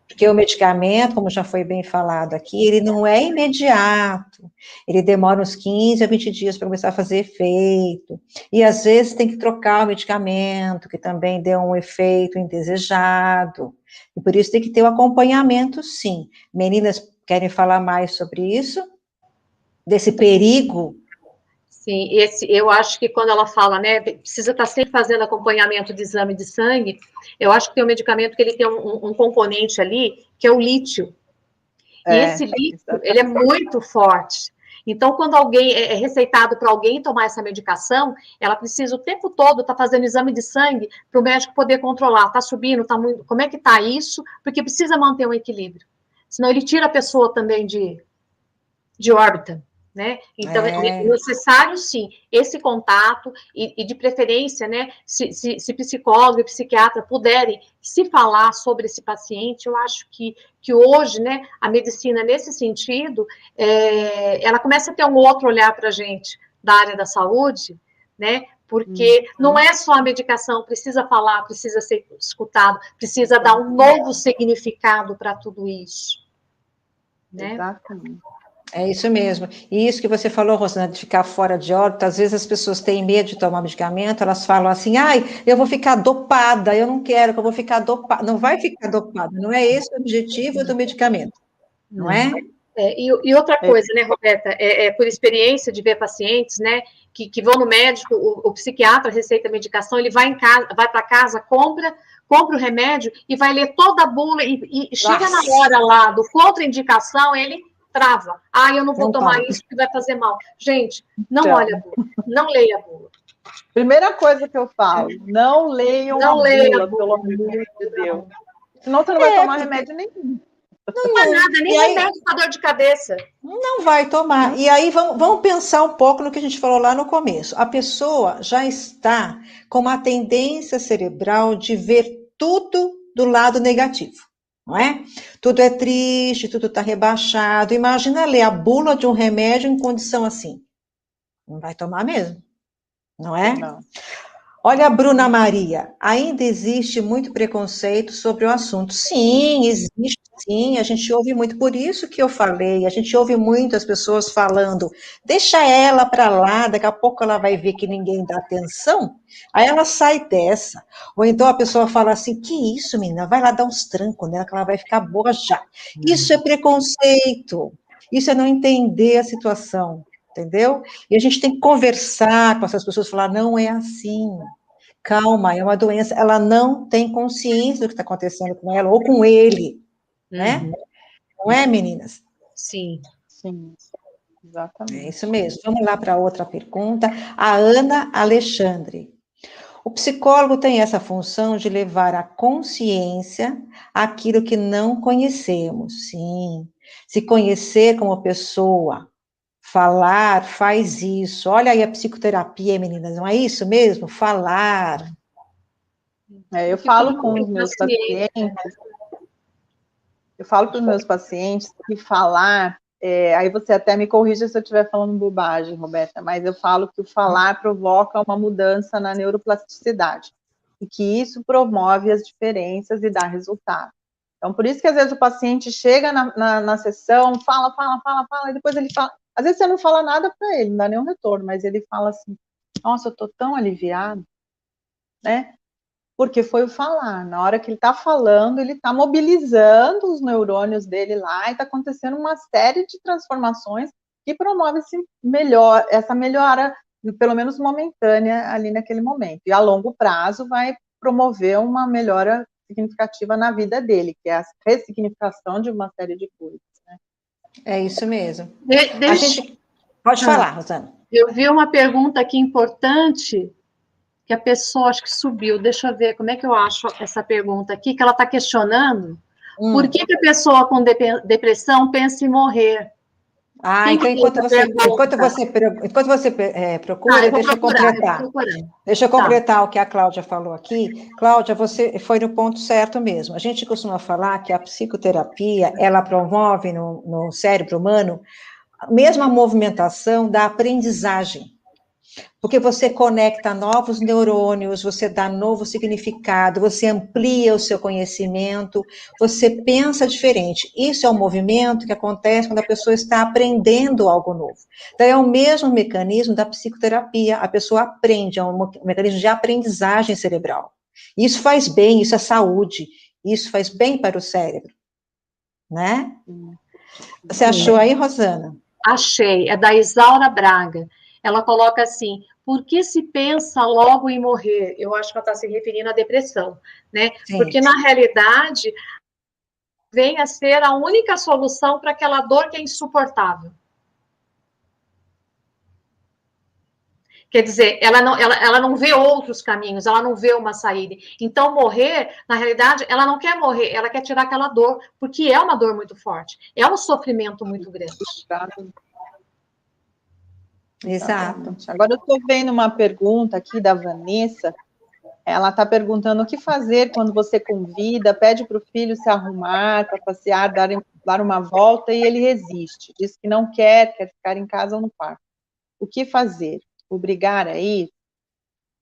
Porque o medicamento, como já foi bem falado aqui, ele não é imediato. Ele demora uns 15 a 20 dias para começar a fazer efeito. E às vezes tem que trocar o medicamento, que também deu um efeito indesejado. E por isso tem que ter o acompanhamento, sim. Meninas, querem falar mais sobre isso? Desse perigo? Sim, eu acho que quando ela fala, né, precisa estar sempre fazendo acompanhamento de exame de sangue, eu acho que tem um medicamento que ele tem um componente ali, que é o lítio. E esse lítio, ele é muito forte. Então, quando alguém é receitado para alguém tomar essa medicação, ela precisa o tempo todo estar fazendo exame de sangue para o médico poder controlar. Está subindo, está muito. Como é que está isso? Porque precisa manter um equilíbrio. Senão ele tira a pessoa também de órbita, né? Então, é necessário, sim, esse contato e de preferência, né, se psicólogo e psiquiatra puderem se falar sobre esse paciente, eu acho que hoje, né, a medicina, nesse sentido, ela começa a ter um outro olhar para a gente da área da saúde, né, porque não é só a medicação, precisa falar, precisa ser escutado, precisa dar um novo significado para tudo isso, né? Exatamente. É isso mesmo. E isso que você falou, Rosana, de ficar fora de órbita, às vezes as pessoas têm medo de tomar medicamento, elas falam assim, ai, eu vou ficar dopada, eu não quero que eu vou ficar dopada. Não vai ficar dopada, não é esse o objetivo do medicamento, não é? E outra coisa, né, Roberta, por experiência de ver pacientes, né, que vão no médico, o psiquiatra receita a medicação, ele vai para casa, compra o remédio e vai ler toda a bula e chega na hora lá do contraindicação, ele trava. Eu não vou tomar isso porque vai fazer mal. Gente, não olha a bula, não leia a bula. Primeira coisa que eu falo, não leiam a bula, pelo amor de Deus. Senão você não vai tomar remédio nenhum. Não é nada, nem remédio para dor de cabeça. Não vai tomar. E aí vamos pensar um pouco no que a gente falou lá no começo. A pessoa já está com uma tendência cerebral de ver tudo do lado negativo, não é? Tudo é triste, tudo está rebaixado. Imagina ler a bula de um remédio em condição assim. Não vai tomar mesmo, não é? Não. Olha, Bruna Maria, ainda existe muito preconceito sobre o assunto. Sim, existe sim, a gente ouve muito, por isso que eu falei, a gente ouve muito as pessoas falando, deixa ela para lá, daqui a pouco ela vai ver que ninguém dá atenção, aí ela sai dessa. Ou então a pessoa fala assim, que isso, menina, vai lá dar uns trancos nela, que ela vai ficar boa já. Isso é preconceito, isso é não entender a situação. Entendeu? E a gente tem que conversar com essas pessoas, falar, não é assim, calma, é uma doença, ela não tem consciência do que está acontecendo com ela, ou com ele, né? Não é, meninas? Sim. Sim, exatamente. É isso mesmo. Vamos lá para outra pergunta. A Ana Alexandre. O psicólogo tem essa função de levar à consciência aquilo que não conhecemos, sim. Se conhecer como pessoa, falar faz isso. Olha aí a psicoterapia, meninas, não é isso mesmo? Falar. Eu falo com os meus pacientes, que falar, aí você até me corrija se eu estiver falando bobagem, Roberta, mas eu falo que o falar provoca uma mudança na neuroplasticidade, e que isso promove as diferenças e dá resultado. Então, por isso que às vezes o paciente chega na sessão, fala, e depois ele fala. Às vezes você não fala nada para ele, não dá nenhum retorno, mas ele fala assim, nossa, eu estou tão aliviado, né? Porque foi o falar. Na hora que ele está falando, ele está mobilizando os neurônios dele lá e está acontecendo uma série de transformações que promove essa melhora, pelo menos momentânea, ali naquele momento. E a longo prazo vai promover uma melhora significativa na vida dele, que é a ressignificação de uma série de coisas. Né? É isso mesmo. A gente... Pode falar, Rosana. Eu vi uma pergunta aqui importante, que a pessoa, acho que subiu, deixa eu ver como é que eu acho essa pergunta aqui, que ela está questionando, por que a pessoa com depressão pensa em morrer? Então enquanto você procura, deixa eu completar. Deixa eu completar o que a Cláudia falou aqui. Cláudia, você foi no ponto certo mesmo. A gente costuma falar que a psicoterapia, ela promove no cérebro humano a mesma movimentação da aprendizagem. Porque você conecta novos neurônios, você dá novo significado, você amplia o seu conhecimento, você pensa diferente. Isso é um movimento que acontece quando a pessoa está aprendendo algo novo. Então, é o mesmo mecanismo da psicoterapia. A pessoa aprende, é um mecanismo de aprendizagem cerebral. Isso faz bem, isso é saúde, isso faz bem para o cérebro. Né? Você achou aí, Rosana? Achei, é da Isaura Braga. Ela coloca assim, por que se pensa logo em morrer? Eu acho que ela está se referindo à depressão, né? Sim. Porque, na realidade, vem a ser a única solução para aquela dor que é insuportável. Quer dizer, ela não vê outros caminhos, ela não vê uma saída. Então, morrer, na realidade, ela não quer morrer, ela quer tirar aquela dor, porque é uma dor muito forte, é um sofrimento muito grande. Exato. Exatamente. Agora eu estou vendo uma pergunta aqui da Vanessa. Ela está perguntando o que fazer quando você convida, pede para o filho se arrumar para passear, dar uma volta e ele resiste. Diz que não quer ficar em casa ou no quarto. O que fazer? Obrigar a ir?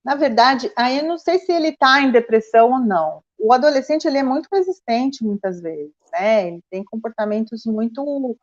Na verdade, aí eu não sei se ele está em depressão ou não. O adolescente, ele é muito resistente muitas vezes, né? Ele tem comportamentos muito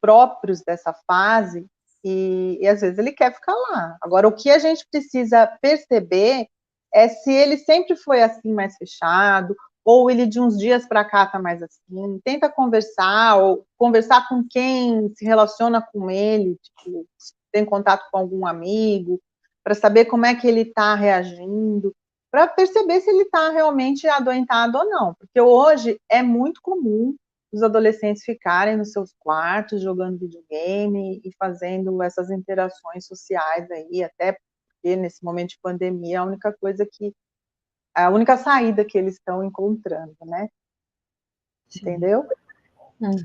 próprios dessa fase e às vezes ele quer ficar lá. Agora, o que a gente precisa perceber é se ele sempre foi assim, mais fechado, ou ele de uns dias para cá está mais assim. Tenta conversar, ou conversar com quem se relaciona com ele, tipo, tem contato com algum amigo, para saber como é que ele está reagindo, para perceber se ele está realmente adoentado ou não. Porque hoje é muito comum os adolescentes ficarem nos seus quartos, jogando videogame e fazendo essas interações sociais aí, até porque nesse momento de pandemia a única saída que eles estão encontrando, né? Entendeu?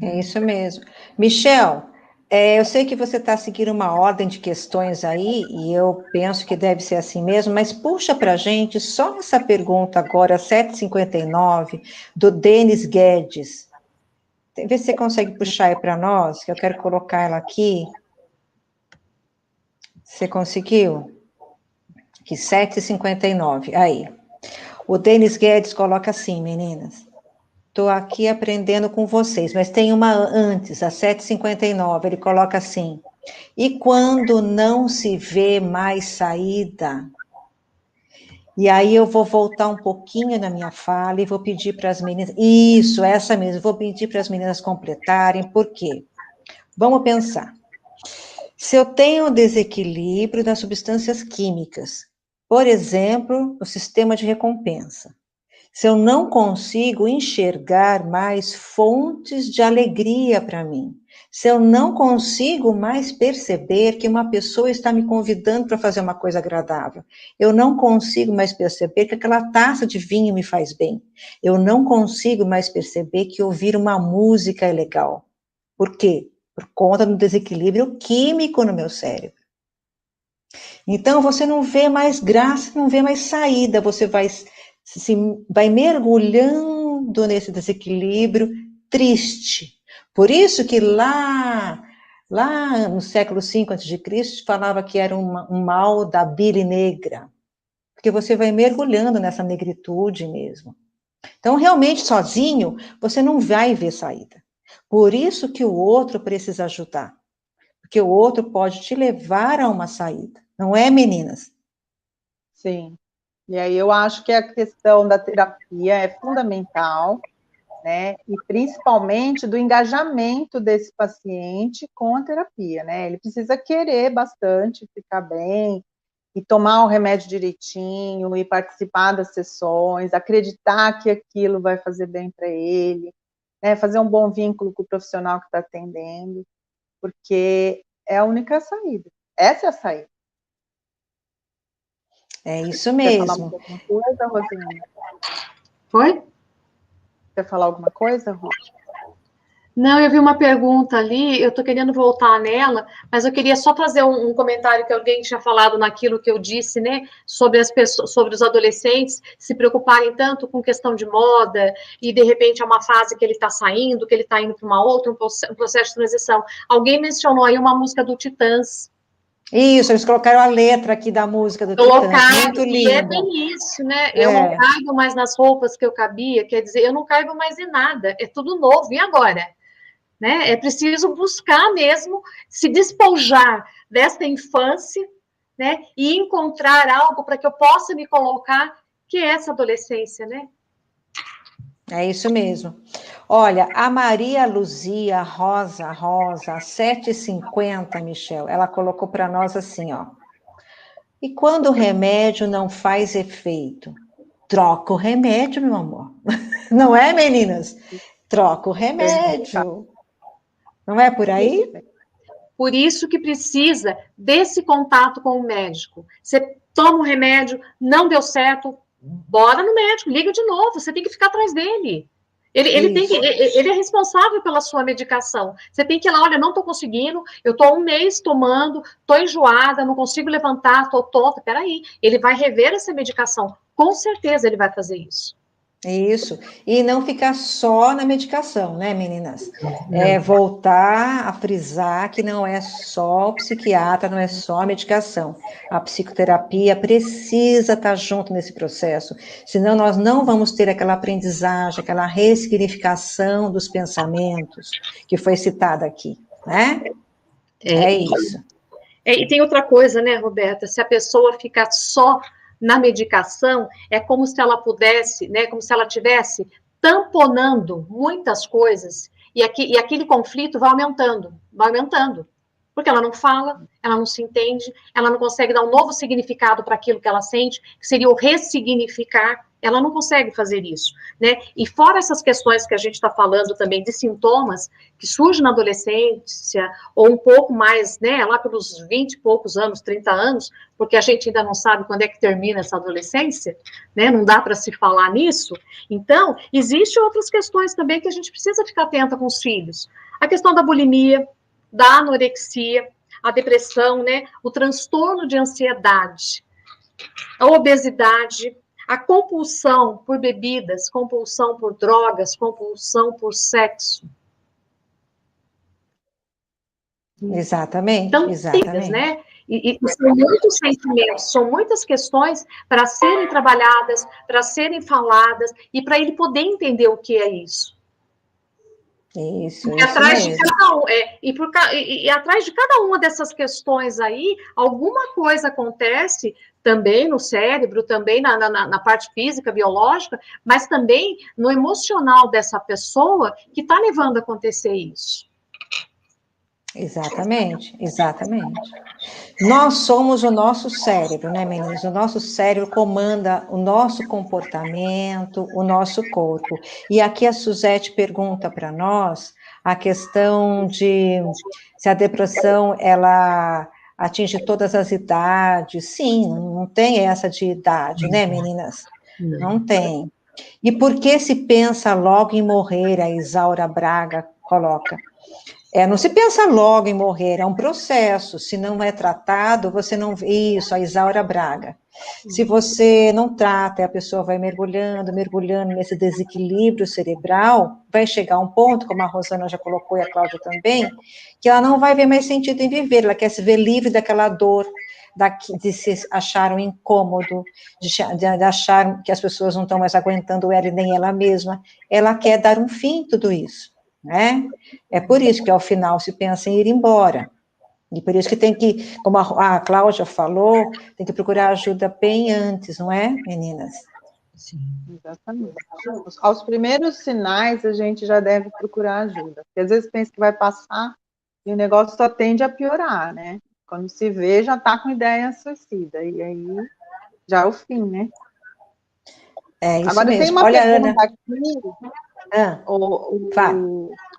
É isso mesmo. Michel, eu sei que você está seguindo uma ordem de questões aí, e eu penso que deve ser assim mesmo, mas puxa para a gente só essa pergunta agora, 7h59, do Denis Guedes. Vê se você consegue puxar aí para nós, que eu quero colocar ela aqui. Você conseguiu? Aqui, 7h59, aí. O Denis Guedes coloca assim, meninas. Estou aqui aprendendo com vocês, mas tem uma antes, a 7h59, ele coloca assim, e quando não se vê mais saída? E aí eu vou voltar um pouquinho na minha fala e vou pedir para as meninas, isso, essa mesmo, vou pedir para as meninas completarem, por quê? Vamos pensar. Se eu tenho desequilíbrio das substâncias químicas, por exemplo, o sistema de recompensa, se eu não consigo enxergar mais fontes de alegria para mim, se eu não consigo mais perceber que uma pessoa está me convidando para fazer uma coisa agradável, eu não consigo mais perceber que aquela taça de vinho me faz bem, eu não consigo mais perceber que ouvir uma música é legal. Por quê? Por conta do desequilíbrio químico no meu cérebro. Então, você não vê mais graça, não vê mais saída, você vai mergulhando nesse desequilíbrio triste. Por isso que lá no século V a.C., falava que era um mal da bile negra, porque você vai mergulhando nessa negritude mesmo. Então, realmente, sozinho, você não vai ver saída. Por isso que o outro precisa ajudar, porque o outro pode te levar a uma saída, não é, meninas? Sim. E aí eu acho que a questão da terapia é fundamental, né? E principalmente do engajamento desse paciente com a terapia, né? Ele precisa querer bastante ficar bem e tomar o remédio direitinho e participar das sessões, acreditar que aquilo vai fazer bem para ele, né? Fazer um bom vínculo com o profissional que está atendendo, porque é a única saída. Essa é a saída. É isso Quer falar mesmo. alguma coisa, Rosina? Foi? Quer falar alguma coisa, Rô? Não, eu vi uma pergunta ali, eu estou querendo voltar nela, mas eu queria só fazer um comentário que alguém tinha falado naquilo que eu disse, né, sobre as pessoas, sobre os adolescentes se preocuparem tanto com questão de moda, e de repente é uma fase que ele está saindo, que ele está indo para uma outra, um processo de transição. Alguém mencionou aí uma música do Titãs. Isso, eles colocaram a letra aqui da música do Titãs, muito E é linda. bem isso, né? Eu não caibo mais nas roupas que eu cabia, quer dizer, eu não caibo mais em nada, é tudo novo, e agora? Né? É preciso buscar mesmo se despojar desta infância, né? E encontrar algo para que eu possa me colocar, que é essa adolescência, né? É isso mesmo. Olha, a Maria Luzia Rosa, 7h50, Michel, ela colocou para nós assim, ó. E quando o remédio não faz efeito? Troca o remédio, meu amor. Não é, meninas? Troca o remédio. Não é por aí? Por isso que precisa desse contato com o médico. Você toma o remédio, não deu certo, bora no médico, liga de novo, você tem que ficar atrás dele. Ele é responsável pela sua medicação. Você tem que ir lá, olha, não estou conseguindo, eu estou 1 mês tomando, estou enjoada, não consigo levantar, estou tonta, peraí. Ele vai rever essa medicação. Com certeza ele vai fazer isso. Isso, e não ficar só na medicação, né, meninas? É voltar a frisar que não é só o psiquiatra, não é só a medicação. A psicoterapia precisa estar junto nesse processo, senão nós não vamos ter aquela aprendizagem, aquela ressignificação dos pensamentos que foi citada aqui, né? É isso. E tem outra coisa, né, Roberta? Se a pessoa ficar só na medicação, é como se ela pudesse, né, como se ela tivesse tamponando muitas coisas, e aquele conflito vai aumentando, porque ela não fala, ela não se entende, ela não consegue dar um novo significado para aquilo que ela sente, que seria o ressignificar, ela não consegue fazer isso, né? E fora essas questões que a gente está falando também de sintomas que surgem na adolescência, ou um pouco mais, né, lá pelos 20 e poucos anos, 30 anos, porque a gente ainda não sabe quando é que termina essa adolescência, né? Não dá para se falar nisso. Então, existem outras questões também que a gente precisa ficar atenta com os filhos. A questão da bulimia, da anorexia, a depressão, né? O transtorno de ansiedade, a obesidade, a compulsão por bebidas, compulsão por drogas, compulsão por sexo. Exatamente, Então, exatamente. Né? E são muitos sentimentos, são muitas questões para serem trabalhadas, para serem faladas, e para ele poder entender o que é isso. Isso Atrás mesmo. de cada um, e atrás de cada uma dessas questões aí, alguma coisa acontece também no cérebro, também na parte física, biológica, mas também no emocional dessa pessoa que está levando a acontecer isso. Exatamente, exatamente. Nós somos o nosso cérebro, né, meninas? O nosso cérebro comanda o nosso comportamento, o nosso corpo. E aqui a Suzete pergunta para nós a questão de se a depressão, ela atinge todas as idades. Sim, não tem essa de idade, né, meninas? Não tem. E por que se pensa logo em morrer? A Isaura Braga coloca. Não se pensa logo em morrer, é um processo. Se não é tratado, você não... Isso, a Isaura Braga. Se você não trata, a pessoa vai mergulhando nesse desequilíbrio cerebral, vai chegar um ponto, como a Rosana já colocou e a Cláudia também, que ela não vai ver mais sentido em viver, ela quer se ver livre daquela dor, de se achar um incômodo, de achar que as pessoas não estão mais aguentando ela e nem ela mesma. Ela quer dar um fim em tudo isso. Né? É por isso que ao final se pensa em ir embora, e por isso que tem que, como a Cláudia falou, tem que procurar ajuda bem antes, não é, meninas? Sim, exatamente. Aos primeiros sinais a gente já deve procurar ajuda, porque às vezes pensa que vai passar e o negócio só tende a piorar, né? Quando se vê, já está com ideia suicida, e aí já é o fim, né? É isso Agora mesmo. Tem uma Olha, pergunta Ana. Aqui,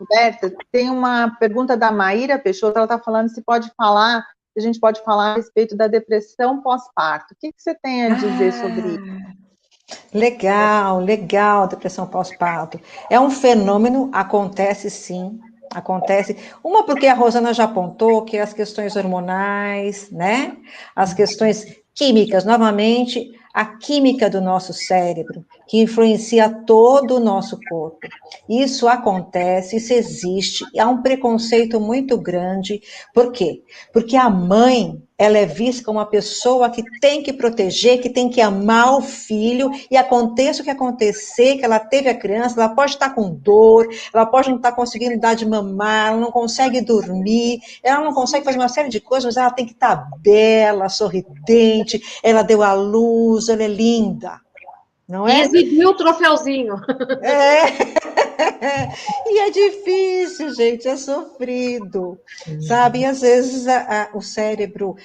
Roberta, tem uma pergunta da Maíra Peixoto, ela está falando se a gente pode falar a respeito da depressão pós-parto. O que você tem a dizer sobre isso? Legal, depressão pós-parto. É um fenômeno, acontece sim, acontece. Uma porque a Rosana já apontou que as questões hormonais, né? As questões químicas, novamente, a química do nosso cérebro, que influencia todo o nosso corpo. Isso acontece, isso existe, e há um preconceito muito grande. Por quê? Porque a mãe, ela é vista como uma pessoa que tem que proteger, que tem que amar o filho, e aconteça o que acontecer, que ela teve a criança, ela pode estar com dor, ela pode não estar conseguindo dar de mamar, ela não consegue dormir, ela não consegue fazer uma série de coisas, mas ela tem que estar bela, sorridente, ela deu à luz, ela é linda, não é? E exibiu o troféuzinho. E é difícil, gente, é sofrido, sabe? E às vezes o cérebro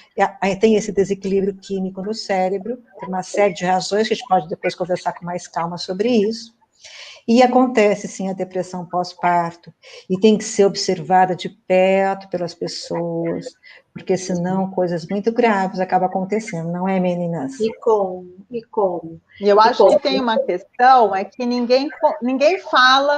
tem esse desequilíbrio químico no cérebro, por uma série de razões que a gente pode depois conversar com mais calma sobre isso. E acontece, sim, a depressão pós-parto, e tem que ser observada de perto pelas pessoas, porque senão coisas muito graves acabam acontecendo, não é, meninas? E como? E como? E eu acho que tem uma questão, é que ninguém fala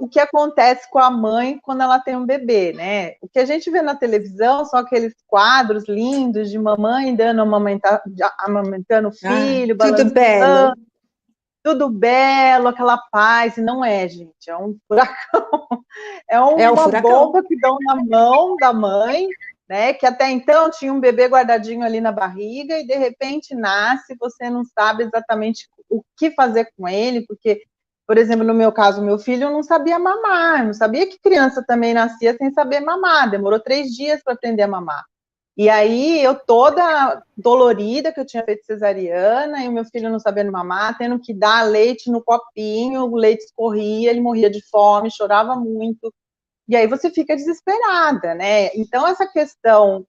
o que acontece com a mãe quando ela tem um bebê, né? O que a gente vê na televisão são aqueles quadros lindos de mamãe dando amamentando o filho, tudo belo. Tudo belo, aquela paz, e não é, gente, é um furacão, é uma bomba que dão na mão da mãe, né, que até então tinha um bebê guardadinho ali na barriga, e de repente nasce, você não sabe exatamente o que fazer com ele, porque, por exemplo, no meu caso, meu filho não sabia mamar, não sabia que criança também nascia sem saber mamar, demorou 3 dias para aprender a mamar. E aí, eu toda dolorida, que eu tinha feito cesariana, e o meu filho não sabendo mamar, tendo que dar leite no copinho, o leite escorria, ele morria de fome, chorava muito. E aí você fica desesperada, né? Então, essa questão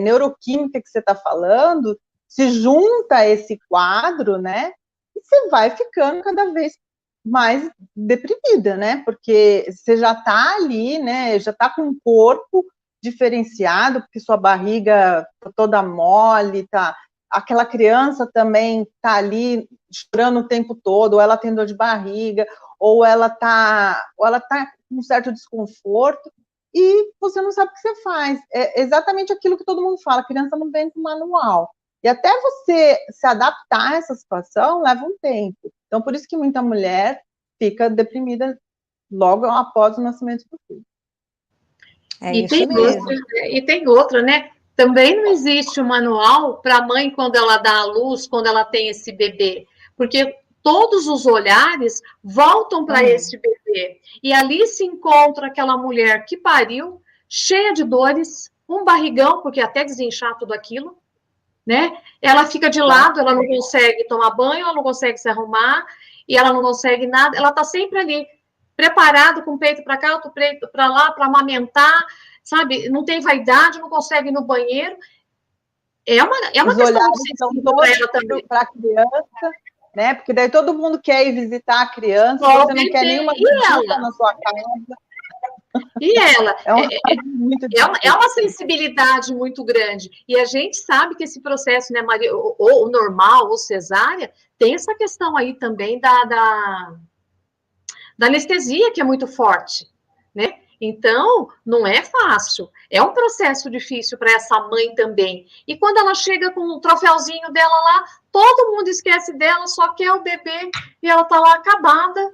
neuroquímica que você está falando, se junta a esse quadro, né? E você vai ficando cada vez mais deprimida, né? Porque você já está ali, né? Já está com um corpo diferenciado, porque sua barriga tá toda mole, tá? Aquela criança também tá ali chorando o tempo todo, ou ela tem dor de barriga, ou ela tá com um certo desconforto, e você não sabe o que você faz. É exatamente aquilo que todo mundo fala, a criança não vem com manual. E até você se adaptar a essa situação leva um tempo. Então, por isso que muita mulher fica deprimida logo após o nascimento do filho. E tem outra, né? Também não existe um manual para a mãe quando ela dá à luz, quando ela tem esse bebê, porque todos os olhares voltam para esse bebê. E ali se encontra aquela mulher que pariu, cheia de dores, um barrigão, porque até desinchar tudo aquilo, né? Ela fica de lado, ela não consegue tomar banho, ela não consegue se arrumar, e ela não consegue nada, ela está sempre ali, preparado, com o peito para cá, outro peito para lá, para amamentar, sabe? Não tem vaidade, não consegue ir no banheiro. É uma questão muito sensível para ela também. Para a criança, né? Porque daí todo mundo quer ir visitar a criança, você não quer nenhuma visita na sua casa. E ela é uma sensibilidade muito grande. E a gente sabe que esse processo, né, Maria, ou normal, ou cesárea, tem essa questão aí também da anestesia, que é muito forte, né? Então, não é fácil. É um processo difícil para essa mãe também. E quando ela chega com o troféuzinho dela lá, todo mundo esquece dela, só quer o bebê, e ela está lá acabada,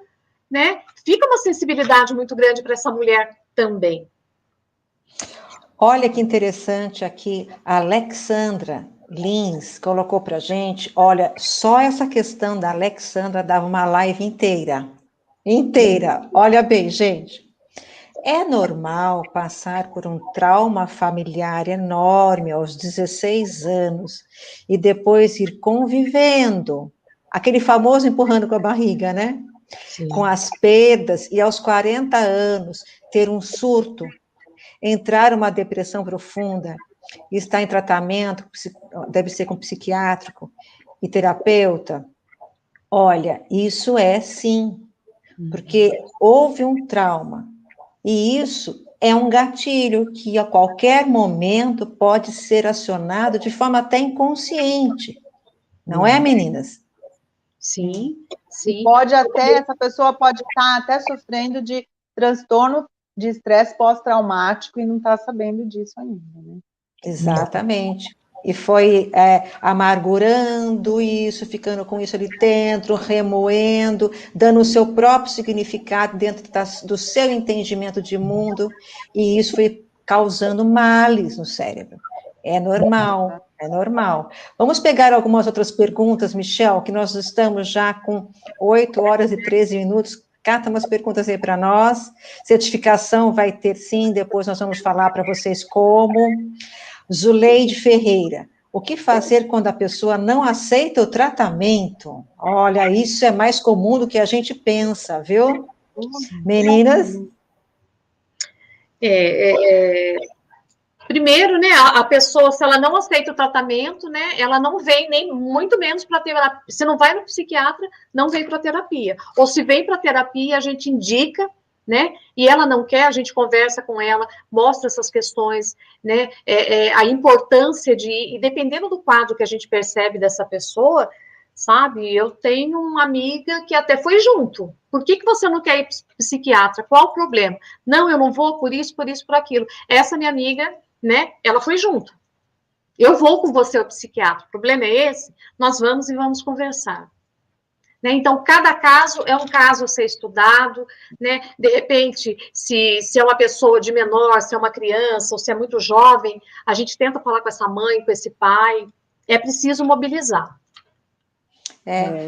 né? Fica uma sensibilidade muito grande para essa mulher também. Olha que interessante aqui, a Alexandra Lins colocou para a gente, olha, só essa questão da Alexandra dava uma live inteira, olha bem, gente. É normal passar por um trauma familiar enorme aos 16 anos e depois ir convivendo, aquele famoso empurrando com a barriga, né? Sim. Com as perdas, e aos 40 anos ter um surto, entrar uma depressão profunda, estar em tratamento, deve ser com psiquiátrico e terapeuta. Olha, isso é sim, porque houve um trauma. E isso é um gatilho que a qualquer momento pode ser acionado de forma até inconsciente. Não é, meninas? Sim, sim. Essa pessoa pode estar até sofrendo de transtorno de estresse pós-traumático e não está sabendo disso ainda, né? Exatamente. E foi amargurando isso, ficando com isso ali dentro, remoendo, dando o seu próprio significado dentro do seu entendimento de mundo, e isso foi causando males no cérebro. É normal, é normal. Vamos pegar algumas outras perguntas, Michel, que nós estamos já com 8 horas e 13 minutos. Cata umas perguntas aí para nós. Certificação vai ter sim, depois nós vamos falar para vocês como. Zuleide Ferreira, o que fazer quando a pessoa não aceita o tratamento? Olha, isso é mais comum do que a gente pensa, viu? Meninas? Primeiro, né, a pessoa, se ela não aceita o tratamento, né, ela não vem nem muito menos para terapia. Se não vai no psiquiatra, não vem para terapia. Ou se vem para terapia, a gente indica, né, e ela não quer, a gente conversa com ela, mostra essas questões, né, a importância de ir, e dependendo do quadro que a gente percebe dessa pessoa, sabe, eu tenho uma amiga que até foi junto. Por que você não quer ir para psiquiatra? Qual o problema? Não, eu não vou por isso, por aquilo. Essa minha amiga, né? Ela foi junto. Eu vou com você ao psiquiatra. O problema é esse? Nós vamos e vamos conversar. Né? Então, cada caso é um caso a ser estudado, né? De repente, se é uma pessoa de menor, se é uma criança, ou se é muito jovem, a gente tenta falar com essa mãe, com esse pai. É preciso mobilizar.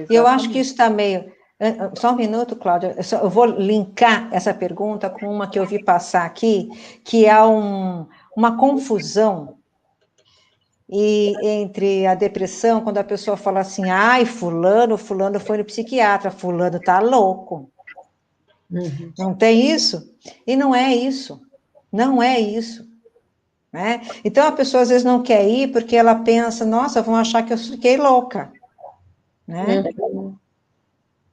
E eu acho que isso está meio... Só um minuto, Cláudia. Eu vou linkar essa pergunta com uma que eu vi passar aqui, que é uma confusão entre a depressão, quando a pessoa fala assim, ai, fulano foi no psiquiatra, fulano tá louco. Uhum. Não tem isso? E não é isso. Não é isso. Né? Então, a pessoa às vezes não quer ir porque ela pensa, nossa, vão achar que eu fiquei louca. Né? Uhum.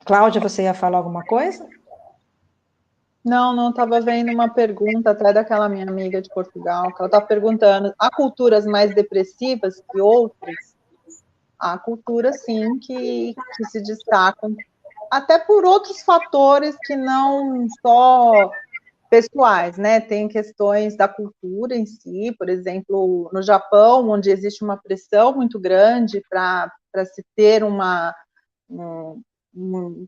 Cláudia, você ia falar alguma coisa? Não, estava vendo uma pergunta até daquela minha amiga de Portugal, que ela está perguntando, há culturas mais depressivas que outras? Há culturas, sim, que se destacam, até por outros fatores que não só pessoais, né? Tem questões da cultura em si, por exemplo, no Japão, onde existe uma pressão muito grande para se ter um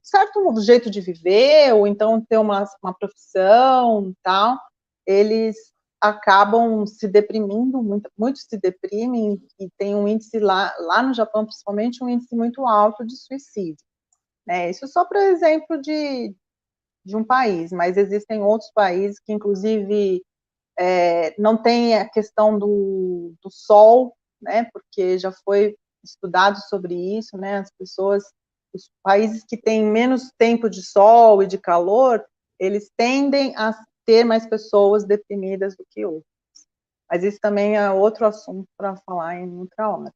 certo jeito de viver, ou então ter uma profissão e tal, eles acabam se deprimindo, muitos se deprimem, e tem um índice lá no Japão, principalmente, um índice muito alto de suicídio. Né? Isso só para exemplo de um país, mas existem outros países que, inclusive, não tem a questão do sol, né? Porque já foi estudado sobre isso, né? As pessoas, os países que têm menos tempo de sol e de calor, eles tendem a ter mais pessoas deprimidas do que outros. Mas isso também é outro assunto para falar em outra hora.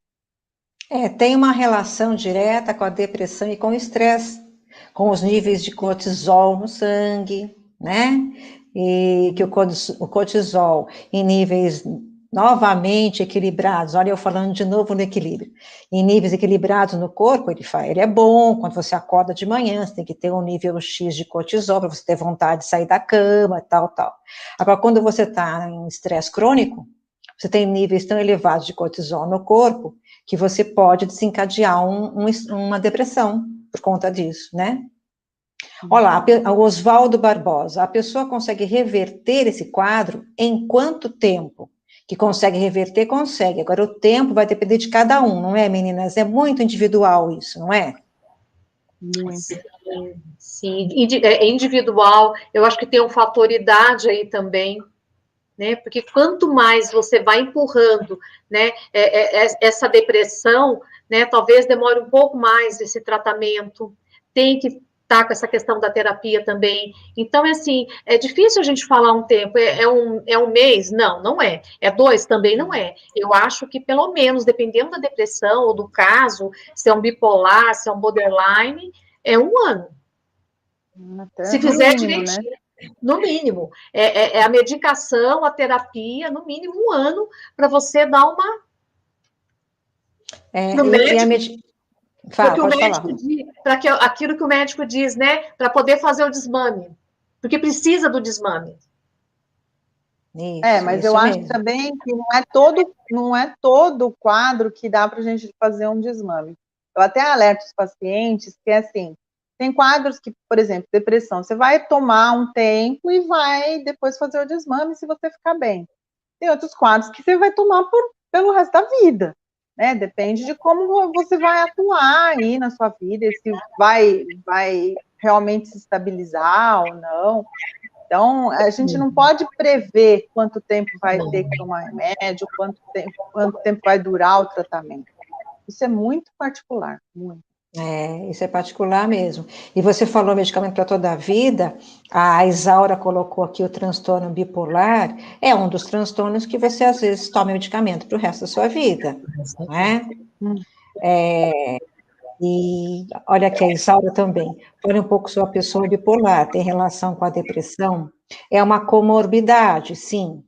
Tem uma relação direta com a depressão e com o estresse, com os níveis de cortisol no sangue, né? E que o cortisol em níveis novamente equilibrados, olha eu falando de novo no equilíbrio, em níveis equilibrados no corpo, ele é bom, quando você acorda de manhã, você tem que ter um nível X de cortisol, para você ter vontade de sair da cama, tal. Agora, quando você está em estresse crônico, você tem níveis tão elevados de cortisol no corpo, que você pode desencadear uma depressão por conta disso, né? Olá, o Oswaldo Barbosa, a pessoa consegue reverter esse quadro em quanto tempo? Que consegue reverter, consegue. Agora, o tempo vai depender de cada um, não é, meninas? É muito individual isso, não é? Muito. Sim, é individual. Eu acho que tem um fator idade aí também, né? Porque quanto mais você vai empurrando, né, essa depressão, né, talvez demore um pouco mais esse tratamento, tem que estar com essa questão da terapia também. Então, assim, é difícil a gente falar um tempo, é um mês? Não é. É 2? Também não é. Eu acho que, pelo menos, dependendo da depressão ou do caso, se é um bipolar, se é um borderline, é 1 ano. Até se fizer mínimo, direitinho. Né? No mínimo, a medicação, a terapia, no mínimo 1 ano, para você dar uma... Para aquilo que o médico diz, né? Para poder fazer o desmame. Porque precisa do desmame. Isso, mas eu acho também que não é todo quadro que dá para a gente fazer um desmame. Eu até alerto os pacientes que, assim, tem quadros que, por exemplo, depressão, você vai tomar um tempo e vai depois fazer o desmame se você ficar bem. Tem outros quadros que você vai tomar pelo resto da vida, né? Depende de como você vai atuar aí na sua vida, se vai realmente se estabilizar ou não. Então, a gente não pode prever quanto tempo vai ter que tomar remédio, quanto tempo vai durar o tratamento. Isso é muito particular, muito. Isso é particular mesmo. E você falou medicamento para toda a vida, a Isaura colocou aqui o transtorno bipolar, é um dos transtornos que você às vezes toma medicamento para o resto da sua vida, não é? E olha aqui, a Isaura também, olha um pouco sua pessoa bipolar, tem relação com a depressão, é uma comorbidade, sim,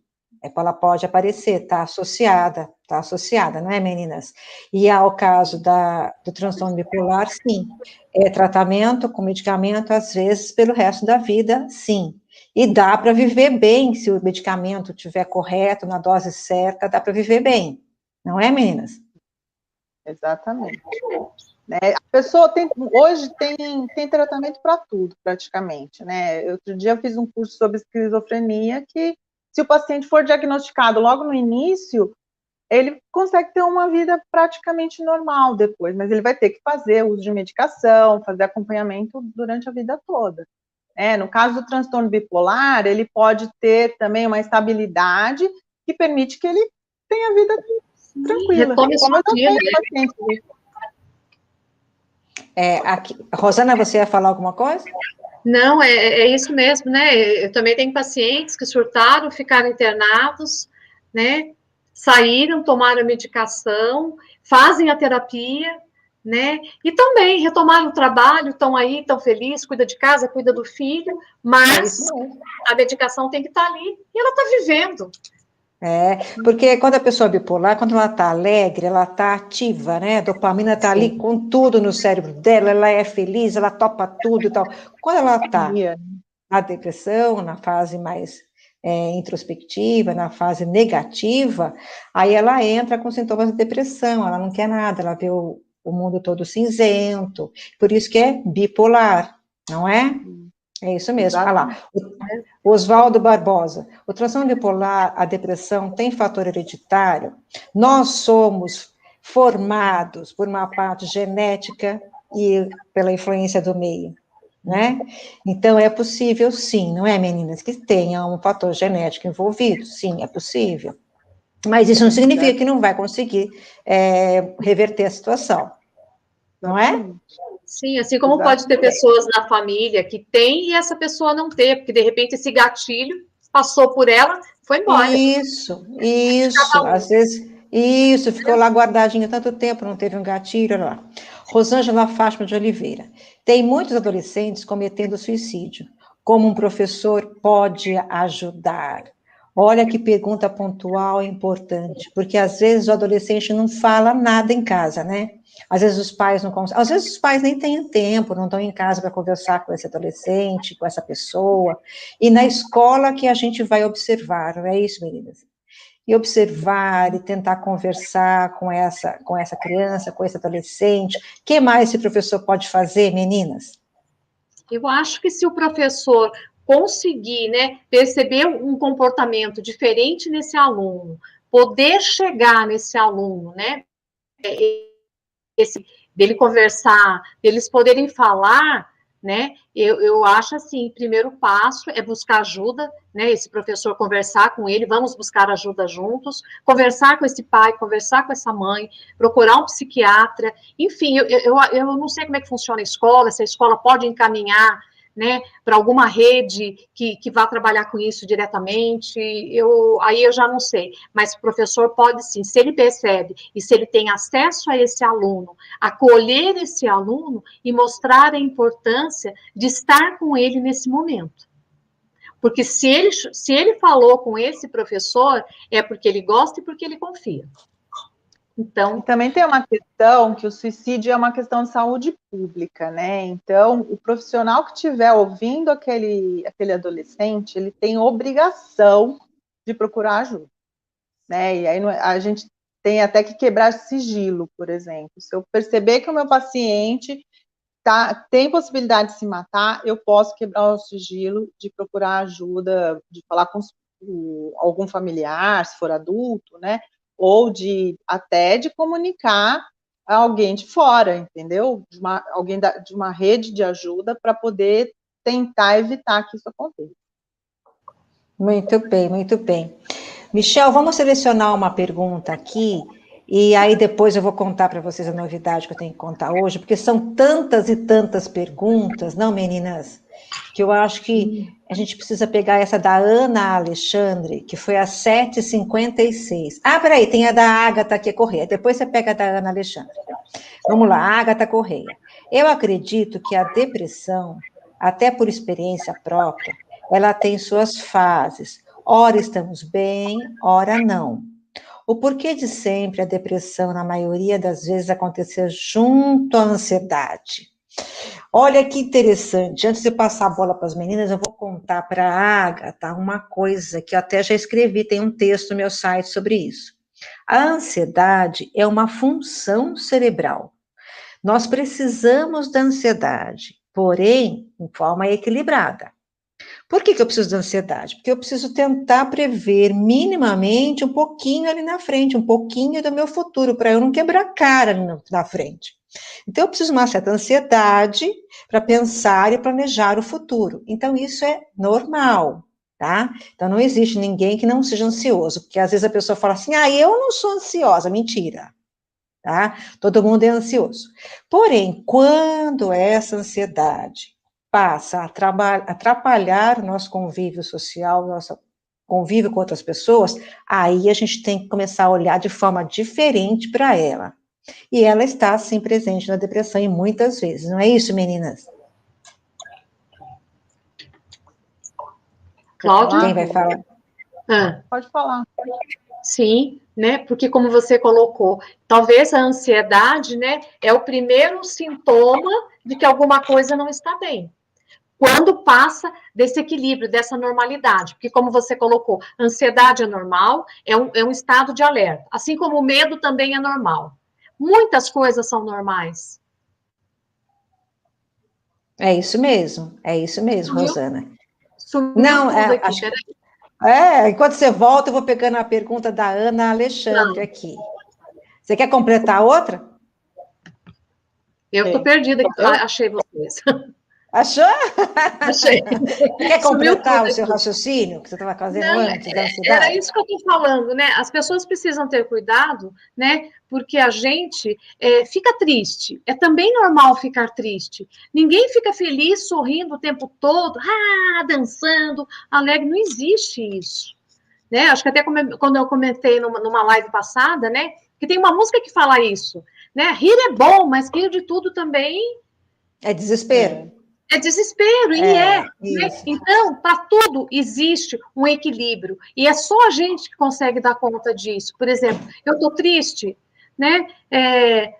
ela pode aparecer, está associada, não é, meninas? E ao caso do transtorno bipolar, sim, é tratamento com medicamento, às vezes, pelo resto da vida, sim. E dá para viver bem, se o medicamento estiver correto, na dose certa, dá para viver bem, não é, meninas? Exatamente. Né? A pessoa hoje tem tratamento para tudo, praticamente, né? Outro dia eu fiz um curso sobre esquizofrenia que, se o paciente for diagnosticado logo no início, ele consegue ter uma vida praticamente normal depois, mas ele vai ter que fazer uso de medicação, fazer acompanhamento durante a vida toda. No caso do transtorno bipolar, ele pode ter também uma estabilidade que permite que ele tenha vida tranquila. Como eu tenho paciente. Aqui, Rosana, você ia falar alguma coisa? Não, é isso mesmo, né? Eu também tenho pacientes que surtaram, ficaram internados, né? Saíram, tomaram a medicação, fazem a terapia, né? E também retomaram o trabalho, estão aí, estão felizes, cuida de casa, cuida do filho, mas a medicação tem que estar ali e ela está vivendo. Porque quando a pessoa é bipolar, quando ela está alegre, ela está ativa, né? A dopamina está ali com tudo no cérebro dela, ela é feliz, ela topa tudo e tal. Quando ela está na depressão, na fase mais introspectiva, na fase negativa, aí ela entra com sintomas de depressão, ela não quer nada, ela vê o mundo todo cinzento, por isso que é bipolar, não é? É isso mesmo. Olha lá, Oswaldo Barbosa. O transtorno bipolar, a depressão, tem fator hereditário? Nós somos formados por uma parte genética e pela influência do meio, né? Então, é possível, sim, não é, meninas, que tenha um fator genético envolvido? Sim, é possível. Mas isso não significa que não vai conseguir reverter a situação, não é? Sim, assim como pode ter pessoas na família que tem e essa pessoa não ter, porque de repente esse gatilho passou por ela, foi embora. Isso, às vezes, isso, ficou lá guardadinho tanto tempo, não teve um gatilho, olha lá. Rosângela Fátima de Oliveira, tem muitos adolescentes cometendo suicídio, como um professor pode ajudar? Olha que pergunta pontual e importante, porque às vezes o adolescente não fala nada em casa, né? Às vezes os pais não conseguem, às vezes os pais nem têm tempo, não estão em casa para conversar com esse adolescente, com essa pessoa, e na escola que a gente vai observar, não é isso, meninas? E observar e tentar conversar com essa criança, com esse adolescente. O que mais esse professor pode fazer, meninas? Eu acho que se o professor conseguir, né, perceber um comportamento diferente nesse aluno, poder chegar nesse aluno, né, dele conversar, deles poderem falar, né, eu acho assim, primeiro passo é buscar ajuda, né, esse professor conversar com ele, vamos buscar ajuda juntos, conversar com esse pai, conversar com essa mãe, procurar um psiquiatra, enfim, eu não sei como é que funciona a escola, se a escola pode encaminhar, né, para alguma rede que vá trabalhar com isso diretamente, aí eu já não sei, mas o professor pode sim, se ele percebe e se ele tem acesso a esse aluno, acolher esse aluno e mostrar a importância de estar com ele nesse momento. Porque se ele falou com esse professor, é porque ele gosta e porque ele confia. Então, e também tem uma questão que o suicídio é uma questão de saúde pública, né? Então, o profissional que estiver ouvindo aquele adolescente, ele tem obrigação de procurar ajuda, né? E aí a gente tem até que quebrar sigilo, por exemplo. Se eu perceber que o meu paciente tem possibilidade de se matar, eu posso quebrar o sigilo de procurar ajuda, de falar com algum familiar, se for adulto, né? Ou até de comunicar a alguém de fora, entendeu? Alguém de uma rede de ajuda para poder tentar evitar que isso aconteça. Muito bem, muito bem. Michel, vamos selecionar uma pergunta aqui E aí depois eu vou contar para vocês a novidade que eu tenho que contar hoje, porque são tantas e tantas perguntas, não, meninas? Que eu acho que a gente precisa pegar essa da Ana Alexandre, que foi às 7h56. Ah, peraí, tem a da Ágata que é Correia. Depois você pega a da Ana Alexandre. Vamos lá, Ágata Correia. Eu acredito que a depressão, até por experiência própria, ela tem suas fases. Ora estamos bem, ora não. O porquê de sempre a depressão, na maioria das vezes, acontecer junto à ansiedade? Olha que interessante, antes de passar a bola para as meninas, eu vou contar para a Agatha uma coisa que eu até já escrevi, tem um texto no meu site sobre isso. A ansiedade é uma função cerebral. Nós precisamos da ansiedade, porém, em forma equilibrada. Por que eu preciso da ansiedade? Porque eu preciso tentar prever minimamente um pouquinho ali na frente, um pouquinho do meu futuro, para eu não quebrar a cara ali na frente. Então, eu preciso de uma certa ansiedade para pensar e planejar o futuro. Então, isso é normal, tá? Então, não existe ninguém que não seja ansioso, porque às vezes a pessoa fala assim, eu não sou ansiosa, mentira, tá? Todo mundo é ansioso. Porém, quando essa ansiedade passa a atrapalhar o nosso convívio social, nosso convívio com outras pessoas, aí a gente tem que começar a olhar de forma diferente para ela. E ela está, sim, presente na depressão, e muitas vezes. Não é isso, meninas? Cláudia? Quem vai falar? Pode falar. Sim, né? Porque como você colocou, talvez a ansiedade, né, é o primeiro sintoma de que alguma coisa não está bem. Quando passa desse equilíbrio, dessa normalidade, porque como você colocou, ansiedade é normal, é um estado de alerta, assim como o medo também é normal. Muitas coisas são normais. É isso mesmo, Rosana. Sumiu Não, tudo aqui, enquanto você volta, eu vou pegando a pergunta da Ana Alexandre aqui. Você quer completar a outra? Eu estou perdida, achei vocês. Achou? Achei. Quer completar o seu raciocínio que você estava fazendo antes da ansiedade? Era isso que eu estou falando, né? As pessoas precisam ter cuidado, né? Porque a gente fica triste. É também normal ficar triste. Ninguém fica feliz, sorrindo o tempo todo, dançando, alegre. Não existe isso. Né? Acho que até quando eu comentei numa live passada, né? Que tem uma música que fala isso. Né? Rir é bom, mas rir de tudo também é desespero. É desespero, né? Então, para tudo existe um equilíbrio. E é só a gente que consegue dar conta disso. Por exemplo, eu estou triste, né?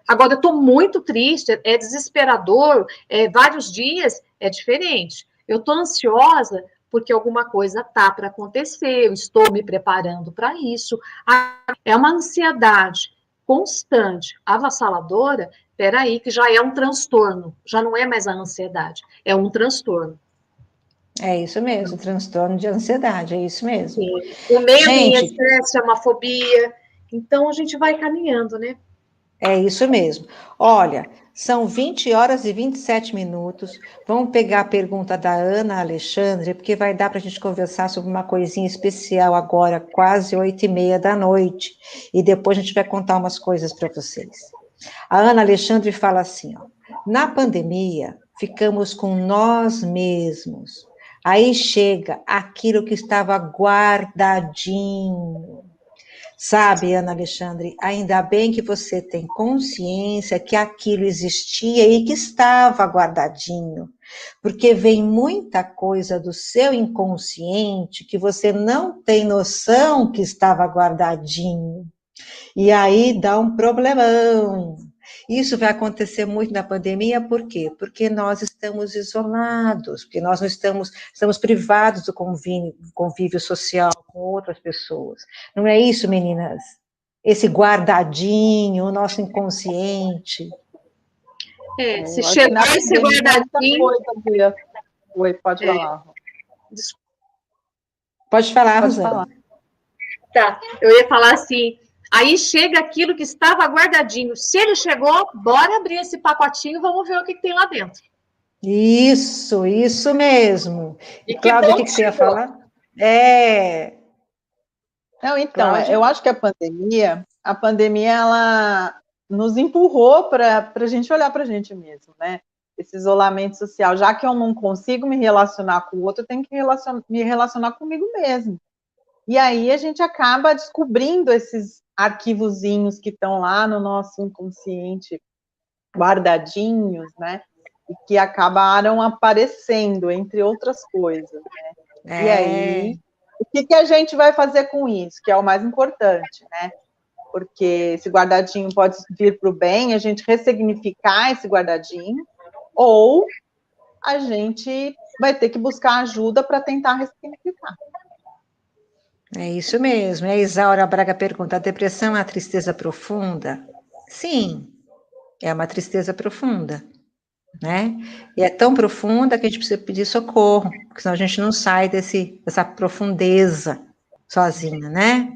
Agora eu estou muito triste, é desesperador, vários dias é diferente. Eu estou ansiosa porque alguma coisa está para acontecer, eu estou me preparando para isso. É uma ansiedade constante, avassaladora. Peraí, que já é um transtorno, já não é mais a ansiedade, é um transtorno. É isso mesmo, transtorno de ansiedade, é isso mesmo. Sim. O medo em excesso é uma fobia, então a gente vai caminhando, né? É isso mesmo. Olha, são 20h27. Vamos pegar a pergunta da Ana Alexandre, porque vai dar para a gente conversar sobre uma coisinha especial agora, quase 20h30. E depois a gente vai contar umas coisas para vocês. A Ana Alexandre fala assim, na pandemia, ficamos com nós mesmos. Aí chega aquilo que estava guardadinho. Sabe, Ana Alexandre, ainda bem que você tem consciência que aquilo existia e que estava guardadinho, porque vem muita coisa do seu inconsciente que você não tem noção que estava guardadinho. E aí dá um problemão. Isso vai acontecer muito na pandemia, por quê? Porque nós estamos isolados, porque nós não estamos privados do convívio social com outras pessoas. Não é isso, meninas? Esse guardadinho, o nosso inconsciente. Se chegar esse guardadinho... Oi, pode falar. Pode falar, Rosana. Tá, eu ia falar assim... Aí chega aquilo que estava guardadinho. Se ele chegou, bora abrir esse pacotinho, vamos ver o que tem lá dentro. Isso mesmo. E Cláudia, o que você ia falar? Não, então, Cláudia? eu acho que a pandemia, ela nos empurrou para a gente olhar para a gente mesmo, né? Esse isolamento social, já que eu não consigo me relacionar com o outro, eu tenho que me relacionar comigo mesmo. E aí a gente acaba descobrindo esses arquivozinhos que estão lá no nosso inconsciente, guardadinhos, né? E que acabaram aparecendo, entre outras coisas, né? E aí, o que a gente vai fazer com isso? Que é o mais importante, né? Porque esse guardadinho pode vir para o bem, a gente ressignificar esse guardadinho, ou a gente vai ter que buscar ajuda para tentar ressignificar. É isso mesmo. A Isaura Braga pergunta: a depressão é uma tristeza profunda? Sim, é uma tristeza profunda, né? E é tão profunda que a gente precisa pedir socorro, porque senão a gente não sai dessa profundeza sozinha, né?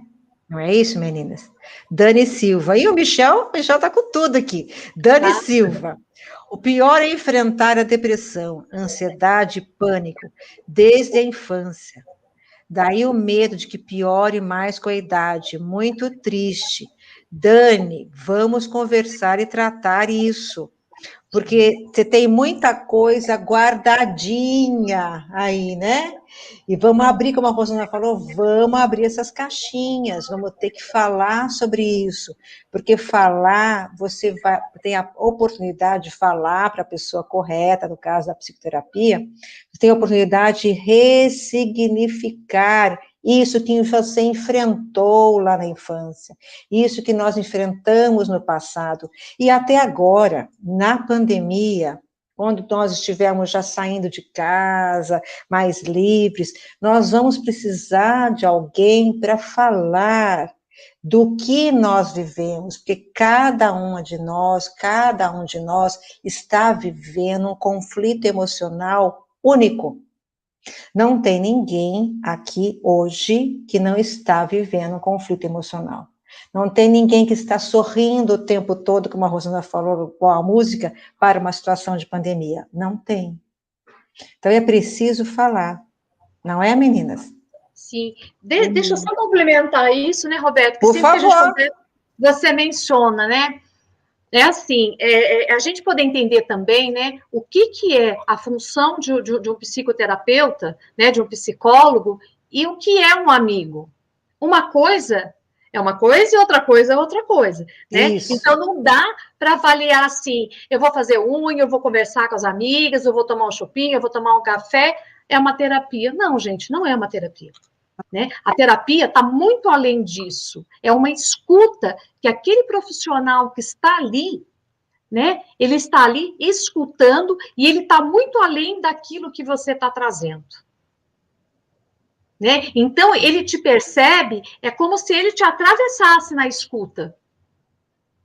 Não é isso, meninas? Dani Silva. E o Michel tá com tudo aqui. Dani Silva. O pior é enfrentar a depressão, ansiedade e pânico desde a infância. Daí o medo de que piore mais com a idade. Muito triste. Dani, vamos conversar e tratar isso. Porque você tem muita coisa guardadinha aí, né? E vamos abrir, como a Rosana falou, vamos abrir essas caixinhas, vamos ter que falar sobre isso. Porque falar, você tem a oportunidade de falar para a pessoa correta, no caso da psicoterapia, você tem a oportunidade de ressignificar isso que você enfrentou lá na infância, isso que nós enfrentamos no passado. E até agora, na pandemia, quando nós estivermos já saindo de casa, mais livres, nós vamos precisar de alguém para falar do que nós vivemos, porque cada um de nós está vivendo um conflito emocional único. Não tem ninguém aqui hoje que não está vivendo um conflito emocional. Não tem ninguém que está sorrindo o tempo todo, como a Rosana falou, com a música, para uma situação de pandemia. Não tem. Então é preciso falar. Não é, meninas? Sim. Deixa eu só complementar isso, né, Roberto? Que Por sempre favor. que a gente conversa, você menciona, né? É assim, a gente poder entender também, né, o que é a função de um psicoterapeuta, né, de um psicólogo, e o que é um amigo. Uma coisa é uma coisa e outra coisa é outra coisa, né? Isso. Então não dá para avaliar assim, eu vou fazer unha, eu vou conversar com as amigas, eu vou tomar um shopping, eu vou tomar um café, é uma terapia. Não, gente, não é uma terapia. Né? A terapia está muito além disso. É uma escuta que aquele profissional que está ali, né? Ele está ali escutando e ele está muito além daquilo que você está trazendo. Né? Então, ele te percebe, é como se ele te atravessasse na escuta.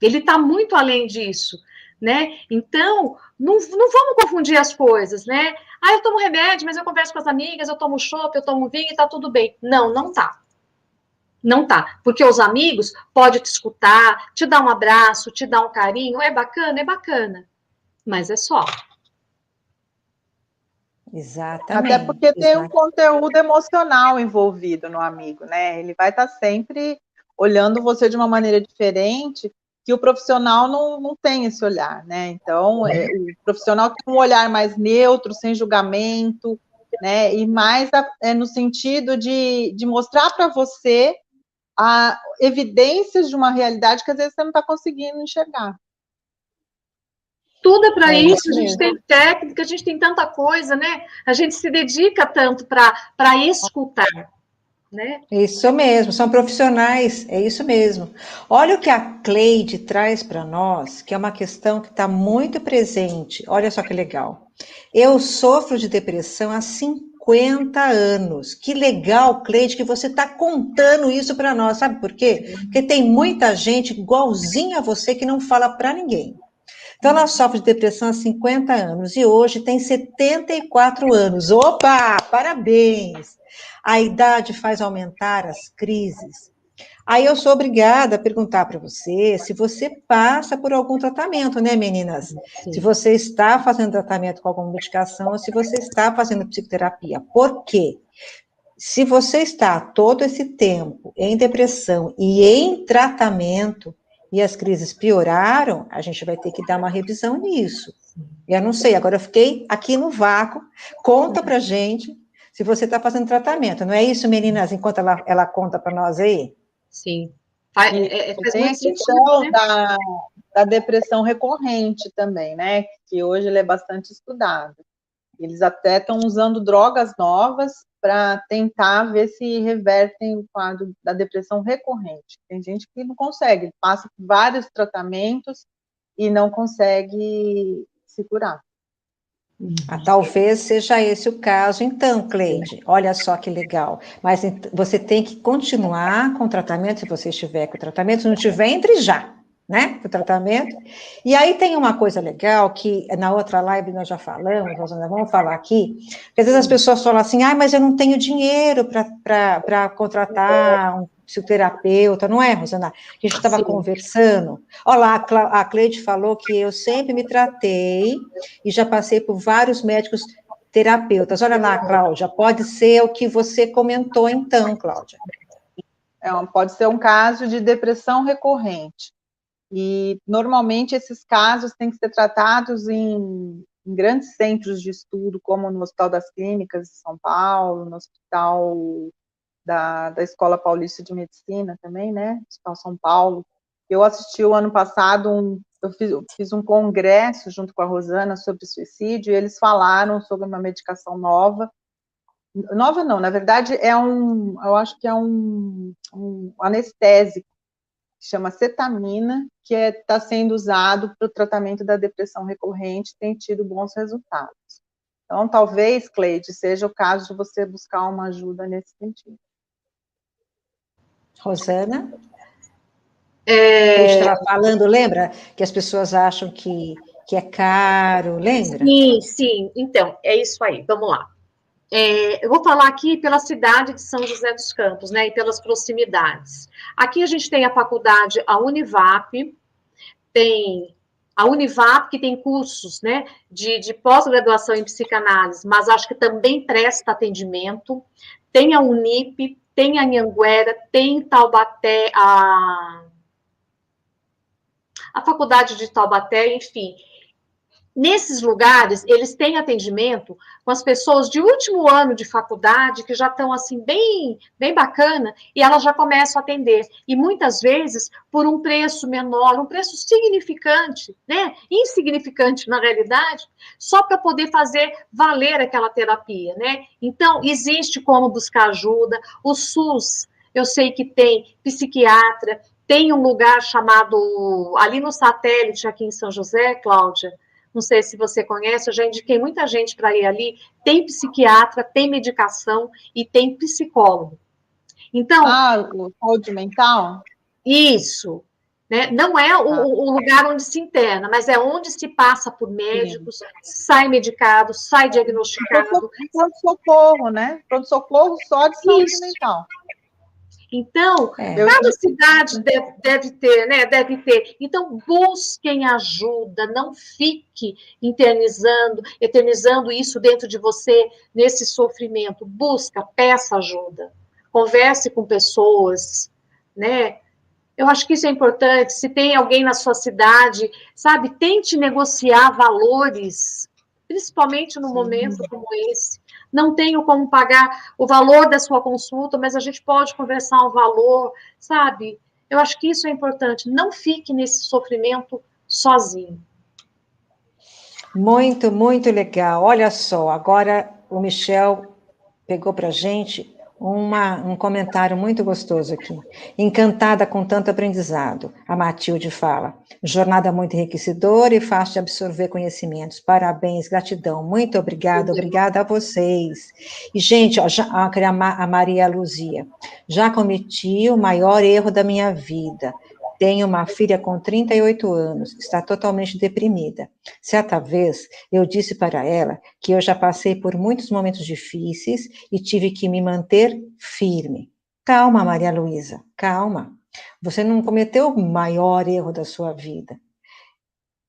Ele está muito além disso. Né? Então, não vamos confundir as coisas, né? Ah, eu tomo remédio, mas eu converso com as amigas, eu tomo chopp, eu tomo vinho e tá tudo bem. Não, não tá. Não tá. Porque os amigos podem te escutar, te dar um abraço, te dar um carinho. É bacana. Mas é só. Exatamente. Até porque tem um conteúdo emocional envolvido no amigo, né? Ele vai estar sempre olhando você de uma maneira diferente, que o profissional não tem esse olhar, né? Então, o profissional tem um olhar mais neutro, sem julgamento, né? E mais no sentido de mostrar para você evidências de uma realidade que às vezes você não está conseguindo enxergar. Tudo é para isso, a gente tem técnica, a gente tem tanta coisa, né? A gente se dedica tanto para escutar. Né? Isso mesmo, são profissionais, é isso mesmo. Olha o que a Cleide traz para nós, que é uma questão que está muito presente. Olha só que legal. Eu sofro de depressão há 50 anos. Que legal, Cleide, que você está contando isso para nós. Sabe por quê? Porque tem muita gente igualzinha a você que não fala para ninguém. Então, ela sofre de depressão há 50 anos e hoje tem 74 anos. Opa, parabéns! A idade faz aumentar as crises. Aí eu sou obrigada a perguntar para você se você passa por algum tratamento, né, meninas? Sim. Se você está fazendo tratamento com alguma medicação ou se você está fazendo psicoterapia. Por quê? se você está todo esse tempo em depressão e em tratamento, e as crises pioraram, a gente vai ter que dar uma revisão nisso. Eu não sei, agora eu fiquei aqui no vácuo. Conta pra gente se você está fazendo tratamento, não é isso, meninas? Enquanto ela conta para nós aí? Sim. Faz Tem muito sentido, né? Da depressão recorrente também, né? Que hoje ele é bastante estudado. Eles até estão usando drogas novas para tentar ver se revertem o quadro da depressão recorrente. Tem gente que não consegue, passa por vários tratamentos e não consegue se curar. Talvez seja esse o caso, então, Cleide. Olha só que legal. Mas você tem que continuar com o tratamento, se você estiver com o tratamento, se não tiver, entre já, né? Com o tratamento. E aí tem uma coisa legal que na outra live nós já falamos, Rosana, vamos falar aqui, que às vezes as pessoas falam assim, mas eu não tenho dinheiro para contratar um psicoterapeuta, não é, Rosana? A gente estava conversando. Olha lá, a Cleide falou que eu sempre me tratei e já passei por vários médicos terapeutas. Olha lá, Cláudia, pode ser o que você comentou então, Cláudia. Pode ser um caso de depressão recorrente. E, normalmente, esses casos têm que ser tratados em grandes centros de estudo, como no Hospital das Clínicas de São Paulo, no Hospital da Escola Paulista de Medicina também, né? Hospital São Paulo. Eu assisti o ano passado, eu fiz um congresso junto com a Rosana sobre suicídio, e eles falaram sobre uma medicação nova. Nova não, na verdade, eu acho que é um anestésico, que chama cetamina, que está sendo usado para o tratamento da depressão recorrente, tem tido bons resultados. Então, talvez, Cleide, seja o caso de você buscar uma ajuda nesse sentido. Rosana? A gente estava falando, lembra? Que as pessoas acham que é caro, lembra? Sim. Então, é isso aí. Vamos lá. Eu vou falar aqui pela cidade de São José dos Campos, né, e pelas proximidades. Aqui a gente tem a faculdade, a Univap, que tem cursos, né, de pós-graduação em psicanálise, mas acho que também presta atendimento. Tem a Unip, tem a Anhanguera, tem Taubaté, a faculdade de Taubaté, enfim. Nesses lugares, eles têm atendimento com as pessoas de último ano de faculdade, que já estão, assim, bem bacana, e elas já começam a atender. E, muitas vezes, por um preço menor, um preço significante, né? Insignificante, na realidade, só para poder fazer valer aquela terapia, né? Então, existe como buscar ajuda. O SUS, eu sei que tem psiquiatra, tem um lugar chamado, ali no satélite, aqui em São José, Cláudia, não sei se você conhece, eu já indiquei muita gente para ir ali, tem psiquiatra, tem medicação e tem psicólogo. Então... o saúde mental? Isso. Né? Não é o lugar onde se interna, mas é onde se passa por médicos, sai medicado, sai diagnosticado. Pronto-socorro, né? Pronto-socorro só de saúde mental. Então, cada cidade deve ter, né? Deve ter. Então, busquem ajuda, não fique eternizando isso dentro de você, nesse sofrimento. Peça ajuda. Converse com pessoas, né? Eu acho que isso é importante. Se tem alguém na sua cidade, sabe, tente negociar valores, principalmente no momento como esse. Não tenho como pagar o valor da sua consulta, mas a gente pode conversar um valor, sabe? Eu acho que isso é importante. Não fique nesse sofrimento sozinho. Muito, muito legal. Olha só, agora o Michel pegou para a gente um comentário muito gostoso aqui. Encantada com tanto aprendizado. A Matilde fala, jornada muito enriquecedora e fácil de absorver conhecimentos. Parabéns, gratidão. Muito obrigada a vocês. E, gente, ó, a Maria Luzia, já cometi o maior erro da minha vida. Tenho uma filha com 38 anos, está totalmente deprimida. Certa vez, eu disse para ela que eu já passei por muitos momentos difíceis e tive que me manter firme. Calma, Maria Luísa, calma. Você não cometeu o maior erro da sua vida.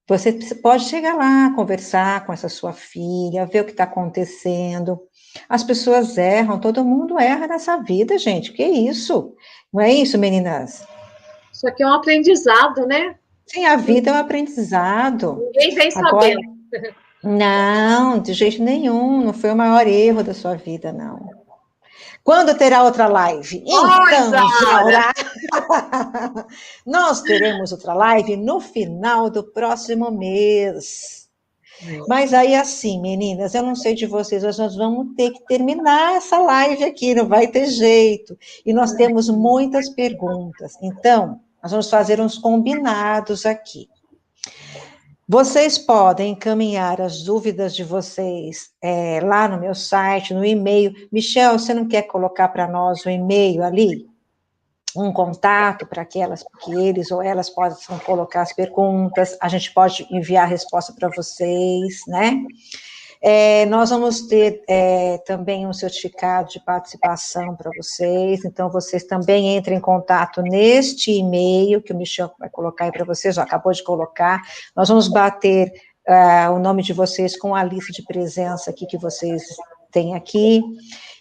Você pode chegar lá, conversar com essa sua filha, ver o que está acontecendo. As pessoas erram, todo mundo erra nessa vida, gente. Que isso? Não é isso, meninas? Isso aqui é um aprendizado, né? Sim, a vida é um aprendizado. Ninguém vem Agora, sabendo. não, de jeito nenhum, não foi o maior erro da sua vida, não. Quando terá outra live? Então, Jaura, nós teremos outra live no final do próximo mês. Mas aí, assim, meninas, eu não sei de vocês, mas nós vamos ter que terminar essa live aqui, não vai ter jeito. E nós temos muitas perguntas. Então, nós vamos fazer uns combinados aqui. Vocês podem encaminhar as dúvidas de vocês lá no meu site, no e-mail. Michel, você não quer colocar para nós o e-mail ali? Um contato para que eles ou elas possam colocar as perguntas, a gente pode enviar a resposta para vocês, né? Nós vamos ter também um certificado de participação para vocês, então vocês também entrem em contato neste e-mail que o Michel vai colocar aí para vocês, acabou de colocar. Nós vamos bater o nome de vocês com a lista de presença aqui que vocês têm aqui,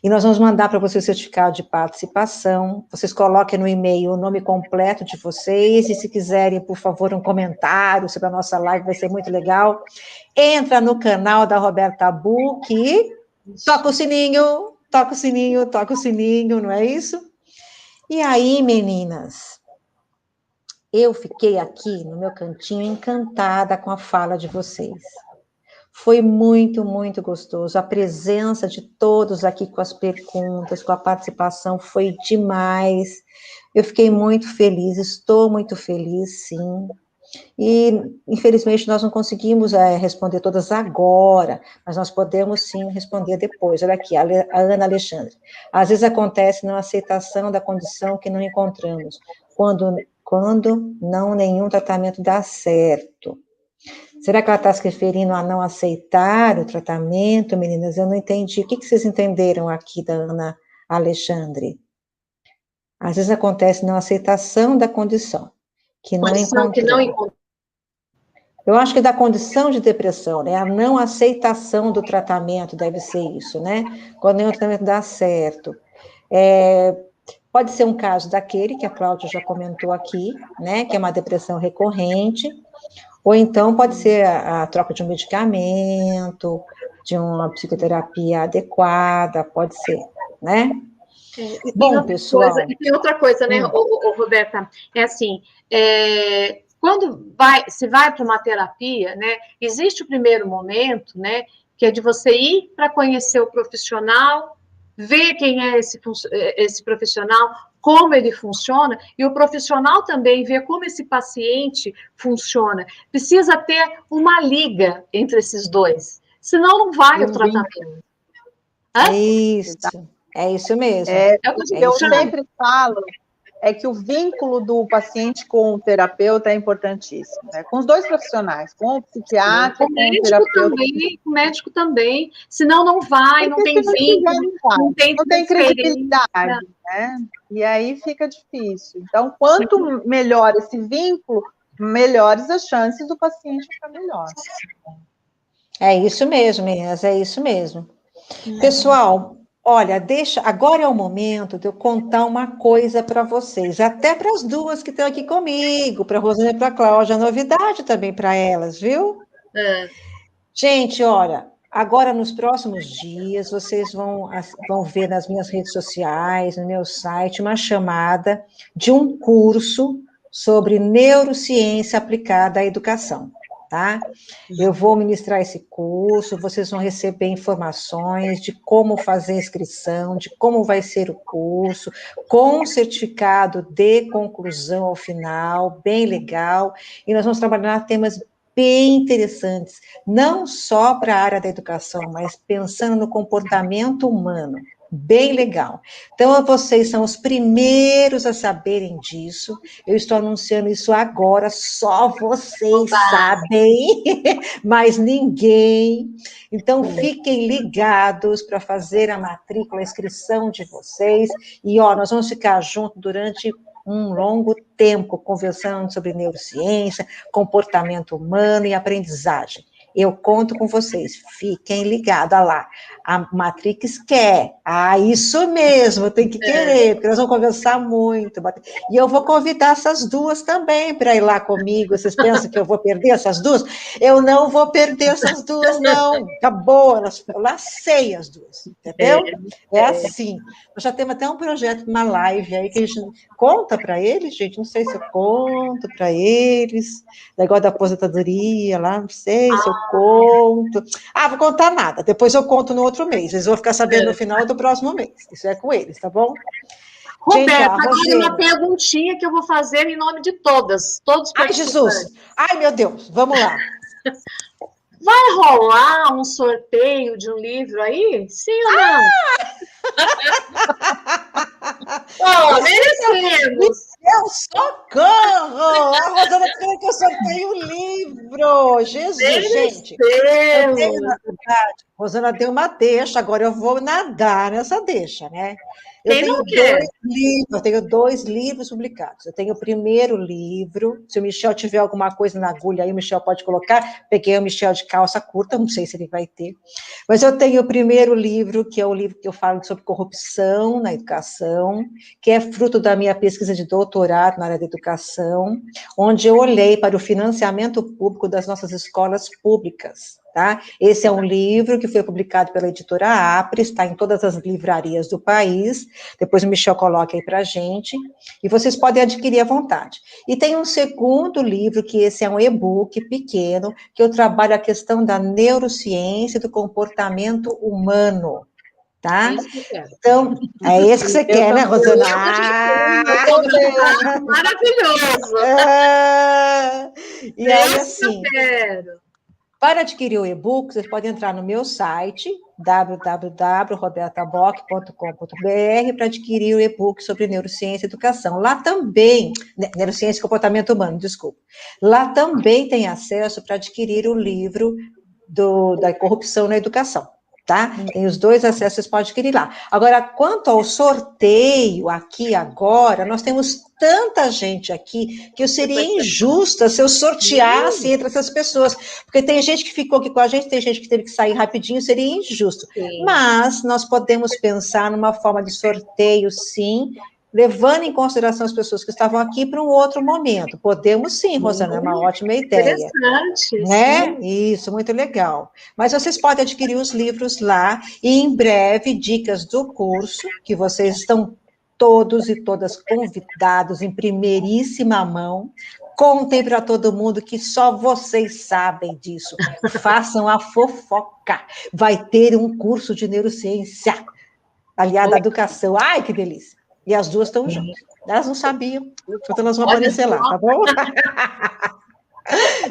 e nós vamos mandar para vocês o certificado de participação. Vocês coloquem no e-mail o nome completo de vocês, e se quiserem, por favor, um comentário sobre a nossa live, vai ser muito legal. Entra no canal da Roberta Buch, toca o sininho, toca o sininho, toca o sininho, não é isso? E aí, meninas, eu fiquei aqui no meu cantinho encantada com a fala de vocês. Foi muito, muito gostoso. A presença de todos aqui com as perguntas, com a participação, foi demais. Eu fiquei muito feliz, estou muito feliz, sim. E, infelizmente, nós não conseguimos responder todas agora, mas nós podemos, sim, responder depois. Olha aqui, a Ana Alexandre. Às vezes acontece não aceitação da condição que não encontramos, quando não nenhum tratamento dá certo. Será que ela está se referindo a não aceitar o tratamento, meninas? Eu não entendi. O que vocês entenderam aqui da Ana Alexandre? Às vezes acontece não aceitação da condição que não encontramos. Eu acho que da condição de depressão, né? A não aceitação do tratamento deve ser isso, né? Quando nenhum tratamento dá certo. Pode ser um caso daquele que a Cláudia já comentou aqui, né? Que é uma depressão recorrente. Ou então pode ser a troca de um medicamento, de uma psicoterapia adequada, pode ser, né? Bom, pessoal... tem outra coisa, né, Roberta? É assim, quando se vai para uma terapia, né, existe o primeiro momento, né, que é de você ir para conhecer o profissional, ver quem é esse profissional, como ele funciona, e o profissional também ver como esse paciente funciona. Precisa ter uma liga entre esses dois, senão não vai o tratamento. É isso mesmo. Eu sempre falo que o vínculo do paciente com o terapeuta é importantíssimo, né? Com os dois profissionais, com o psiquiatra, com o terapeuta. Também, com o médico também, senão não vai, não tem vínculo, não tem credibilidade, né? E aí fica difícil. Então, quanto melhor esse vínculo, melhores as chances do paciente ficar melhor. É isso mesmo, meninas, é isso mesmo. Pessoal, olha, agora é o momento de eu contar uma coisa para vocês, até para as duas que estão aqui comigo, para a Rosana e para a Cláudia, novidade também para elas, viu? Gente, olha, agora nos próximos dias, vocês vão ver nas minhas redes sociais, no meu site, uma chamada de um curso sobre neurociência aplicada à educação. Tá? Eu vou ministrar esse curso, vocês vão receber informações de como fazer a inscrição, de como vai ser o curso, com certificado de conclusão ao final, bem legal, e nós vamos trabalhar temas bem interessantes, não só para a área da educação, mas pensando no comportamento humano. Bem legal. Então, vocês são os primeiros a saberem disso. Eu estou anunciando isso agora, só vocês sabem, mas ninguém. Então, fiquem ligados para fazer a matrícula, a inscrição de vocês. E, nós vamos ficar juntos durante um longo tempo conversando sobre neurociência, comportamento humano e aprendizagem. Eu conto com vocês, fiquem ligados lá. A Matrix quer. Isso mesmo, tem que querer, porque nós vamos conversar muito. E eu vou convidar essas duas também para ir lá comigo. Vocês pensam que eu vou perder essas duas? Eu não vou perder essas duas, não. Acabou, eu lacei as duas, entendeu? É assim. Nós já temos até um projeto, uma live aí, que a gente conta para eles, gente, não sei se eu conto para eles, negócio da aposentadoria lá, não sei se eu conto. Vou contar nada, depois eu conto no outro mês, eles vão ficar sabendo no final do próximo mês, isso é com eles, tá bom? Roberto, gente, agora uma perguntinha que eu vou fazer em nome de todos os participantes. Ai, Jesus! Ai, meu Deus, vamos lá. Vai rolar um sorteio de um livro aí? Sim ou não? Merecemos! Meu socorro! A Rosana quer que eu sorteie um livro! Jesus, gente! Eu tenho, na verdade, Rosana deu uma deixa, agora eu vou nadar nessa deixa, né? Eu tenho dois livros publicados. Eu tenho o primeiro livro, se o Michel tiver alguma coisa na agulha aí, o Michel pode colocar. Peguei o Michel de calça curta, não sei se ele vai ter. Mas eu tenho o primeiro livro, que é o livro que eu falo sobre corrupção na educação, que é fruto da minha pesquisa de doutorado na área da educação, onde eu olhei para o financiamento público das nossas escolas públicas. Tá? Esse é um livro que foi publicado pela editora Apres, está em todas as livrarias do país, depois o Michel coloca aí para a gente, e vocês podem adquirir à vontade. E tem um segundo livro, que esse é um e-book pequeno, que eu trabalho a questão da neurociência e do comportamento humano, tá? Então, é esse que você quer, né, Rosana? Maravilhoso! E aí, assim... Para adquirir o e-book, vocês podem entrar no meu site, www.robertabock.com.br, para adquirir o e-book sobre neurociência e educação. Lá também, neurociência e comportamento humano, desculpa. Lá também tem acesso para adquirir o livro da corrupção na educação. Tá? Tem os dois acessos, vocês podem adquirir lá. Agora, quanto ao sorteio aqui agora, nós temos tanta gente aqui que eu seria injusta se eu sorteasse entre essas pessoas, porque tem gente que ficou aqui com a gente, tem gente que teve que sair rapidinho, seria injusto. Sim. Mas nós podemos pensar numa forma de sorteio, sim, levando em consideração as pessoas que estavam aqui para um outro momento. Podemos sim, Rosana, é uma ótima ideia. Interessante. Né? Isso, muito legal. Mas vocês podem adquirir os livros lá, e em breve, dicas do curso, que vocês estão todos e todas convidados em primeiríssima mão. Contem para todo mundo que só vocês sabem disso. Façam a fofoca. Vai ter um curso de neurociência aliado à educação. Ai, que delícia! E as duas estão juntas. Elas não sabiam, então elas vão aparecer lá, tá bom?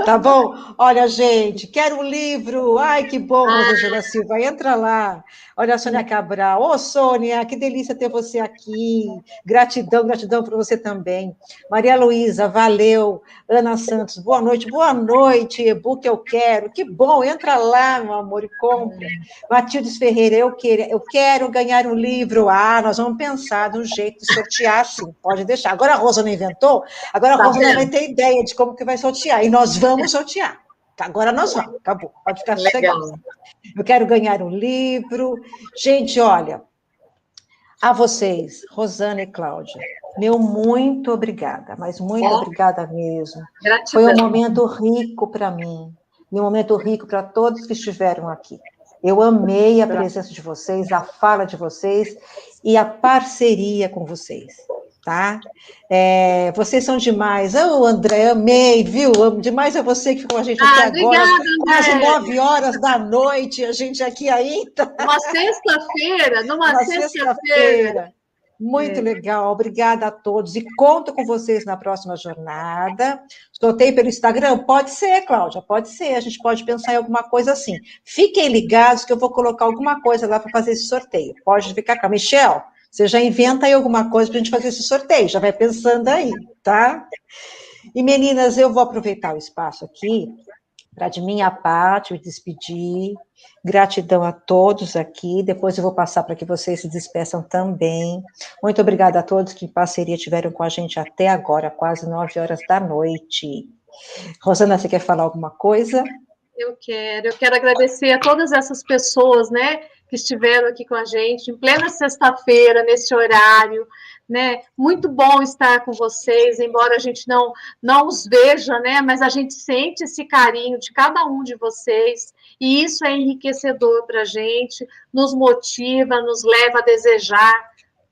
Tá bom? Olha, gente, quero um livro. Ai, que bom, Rosângela Silva. Entra lá. Olha a Sônia Cabral. Ô, Sônia, que delícia ter você aqui. Gratidão, gratidão por você também. Maria Luísa, valeu. Ana Santos, boa noite. Boa noite, e-book eu quero. Que bom, entra lá, meu amor, e compra. Matildes Ferreira, eu quero ganhar um livro. Nós vamos pensar de um jeito de sortear, sim. Pode deixar. Agora a Rosa não inventou, agora a Rosa não vai ter ideia de como que vai sortear. E nós vamos sortear. Agora nós vamos, acabou. Pode ficar sossegado. Eu quero ganhar um livro. Gente, olha, a vocês, Rosana e Cláudia, meu muito obrigada, mas muito obrigada mesmo. Gratidão. Foi um momento rico para mim, e um momento rico para todos que estiveram aqui. Eu amei a presença de vocês, a fala de vocês e a parceria com vocês. Tá? Vocês são demais. André, amei, viu? Amo demais é você que ficou com a gente até agora. Quase 9 horas da noite, a gente aqui ainda. Numa sexta-feira. Muito legal, obrigada a todos. E conto com vocês na próxima jornada. Sorteio pelo Instagram? Pode ser, Cláudia, pode ser. A gente pode pensar em alguma coisa assim. Fiquem ligados que eu vou colocar alguma coisa lá para fazer esse sorteio. Pode ficar com a Michel. Você já inventa aí alguma coisa para a gente fazer esse sorteio, já vai pensando aí, tá? E, meninas, eu vou aproveitar o espaço aqui Para de minha parte, me despedir. Gratidão a todos aqui. Depois eu vou passar para que vocês se despeçam também. Muito obrigada a todos que em parceria tiveram com a gente até agora, quase 9 horas da noite. Rosana, você quer falar alguma coisa? Eu quero agradecer a todas essas pessoas, né, que estiveram aqui com a gente, em plena sexta-feira, nesse horário, né, muito bom estar com vocês, embora a gente não os veja, né, mas a gente sente esse carinho de cada um de vocês, e isso é enriquecedor para a gente, nos motiva, nos leva a desejar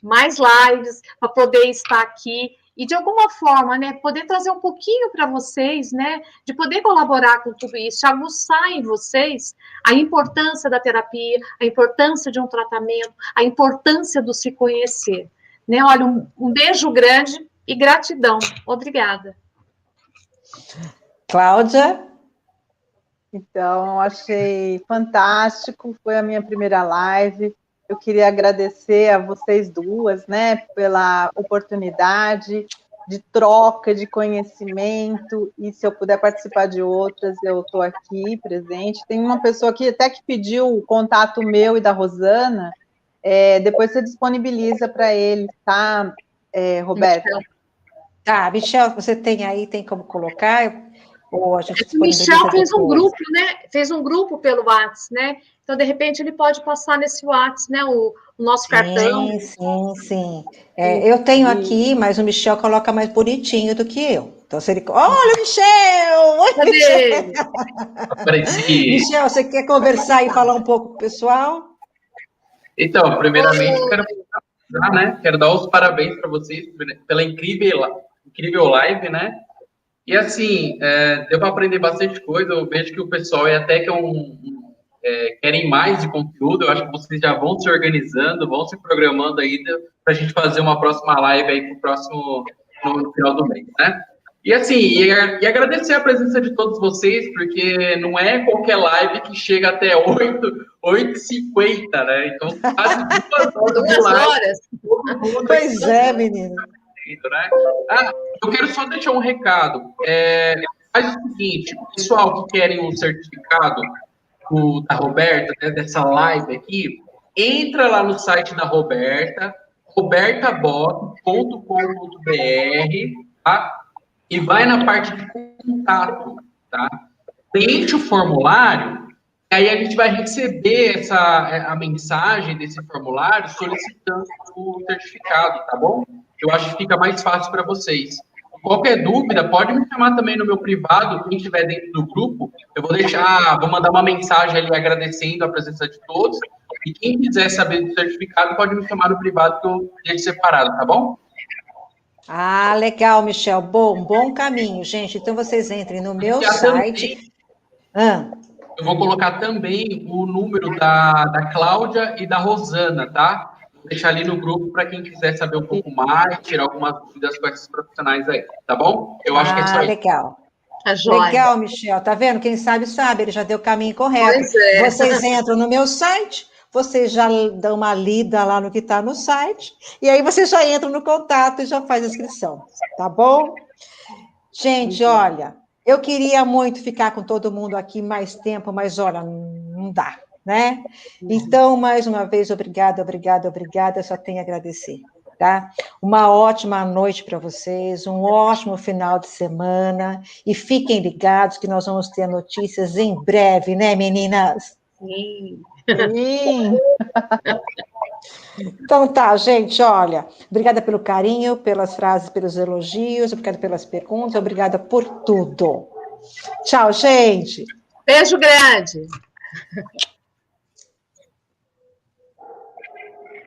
mais lives, para poder estar aqui, e de alguma forma, né, poder trazer um pouquinho para vocês, né, de poder colaborar com tudo isso, aguçar em vocês a importância da terapia, a importância de um tratamento, a importância do se conhecer, né, olha, um beijo grande e gratidão, obrigada. Cláudia? Então, achei fantástico, foi a minha primeira live. Eu queria agradecer a vocês duas, né, pela oportunidade de troca de conhecimento, e se eu puder participar de outras, eu estou aqui presente. Tem uma pessoa aqui até que pediu o contato meu e da Rosana, depois você disponibiliza para ele, tá, Roberta? Tá, Michel, você tem como colocar? Ou a gente o Michel fez um grupo, né? Fez um grupo pelo WhatsApp, né? Então, de repente, ele pode passar nesse WhatsApp, né? O nosso cartão. Sim. Eu tenho aqui, mas o Michel coloca mais bonitinho do que eu. Então, se ele... Olha, Michel! Oi, Michel! Michel, você quer conversar e falar um pouco com o pessoal? Então, primeiramente, quero dar os parabéns para vocês pela incrível live, né? E assim, deu para aprender bastante coisa. Eu vejo que o pessoal até que querem mais de conteúdo. Eu acho que vocês já vão se organizando, vão se programando ainda para a gente fazer uma próxima live aí no final do mês, né? E assim, e agradecer a presença de todos vocês, porque não é qualquer live que chega até 8h50, né? Então, quase 2 horas de live. Pois é, menino. Né? Eu quero só deixar um recado. Faz o seguinte, pessoal que querem um certificado da Roberta, né, dessa live aqui, entra lá no site da Roberta, robertabob.com.br, tá? E vai na parte de contato, tá? Preenche o formulário, e aí a gente vai receber a mensagem desse formulário solicitando o certificado, tá bom? Eu acho que fica mais fácil para vocês. Qualquer dúvida, pode me chamar também no meu privado, quem estiver dentro do grupo, eu vou mandar uma mensagem ali agradecendo a presença de todos, e quem quiser saber do certificado, pode me chamar no privado que eu deixo separado, tá bom? Ah, legal, Michel, bom caminho, gente, então vocês entrem no meu site. Eu vou colocar também o número da Cláudia e da Rosana, tá? Vou deixar ali no grupo para quem quiser saber um pouco mais, tirar algumas dúvidas com esses profissionais aí, tá bom? Eu acho que é só isso. Legal. Legal, Michel, tá vendo? Quem sabe, ele já deu o caminho correto. Pois é. Vocês entram no meu site, vocês já dão uma lida lá no que está no site, e aí vocês já entram no contato e já faz a inscrição, tá bom? Gente, olha, eu queria muito ficar com todo mundo aqui mais tempo, mas olha, não dá, né? Então, mais uma vez, obrigada, eu só tenho a agradecer, tá? Uma ótima noite para vocês, um ótimo final de semana, e fiquem ligados que nós vamos ter notícias em breve, né, meninas? Sim. Então tá, gente, olha, obrigada pelo carinho, pelas frases, pelos elogios, obrigada pelas perguntas, obrigada por tudo. Tchau, gente. Beijo grande.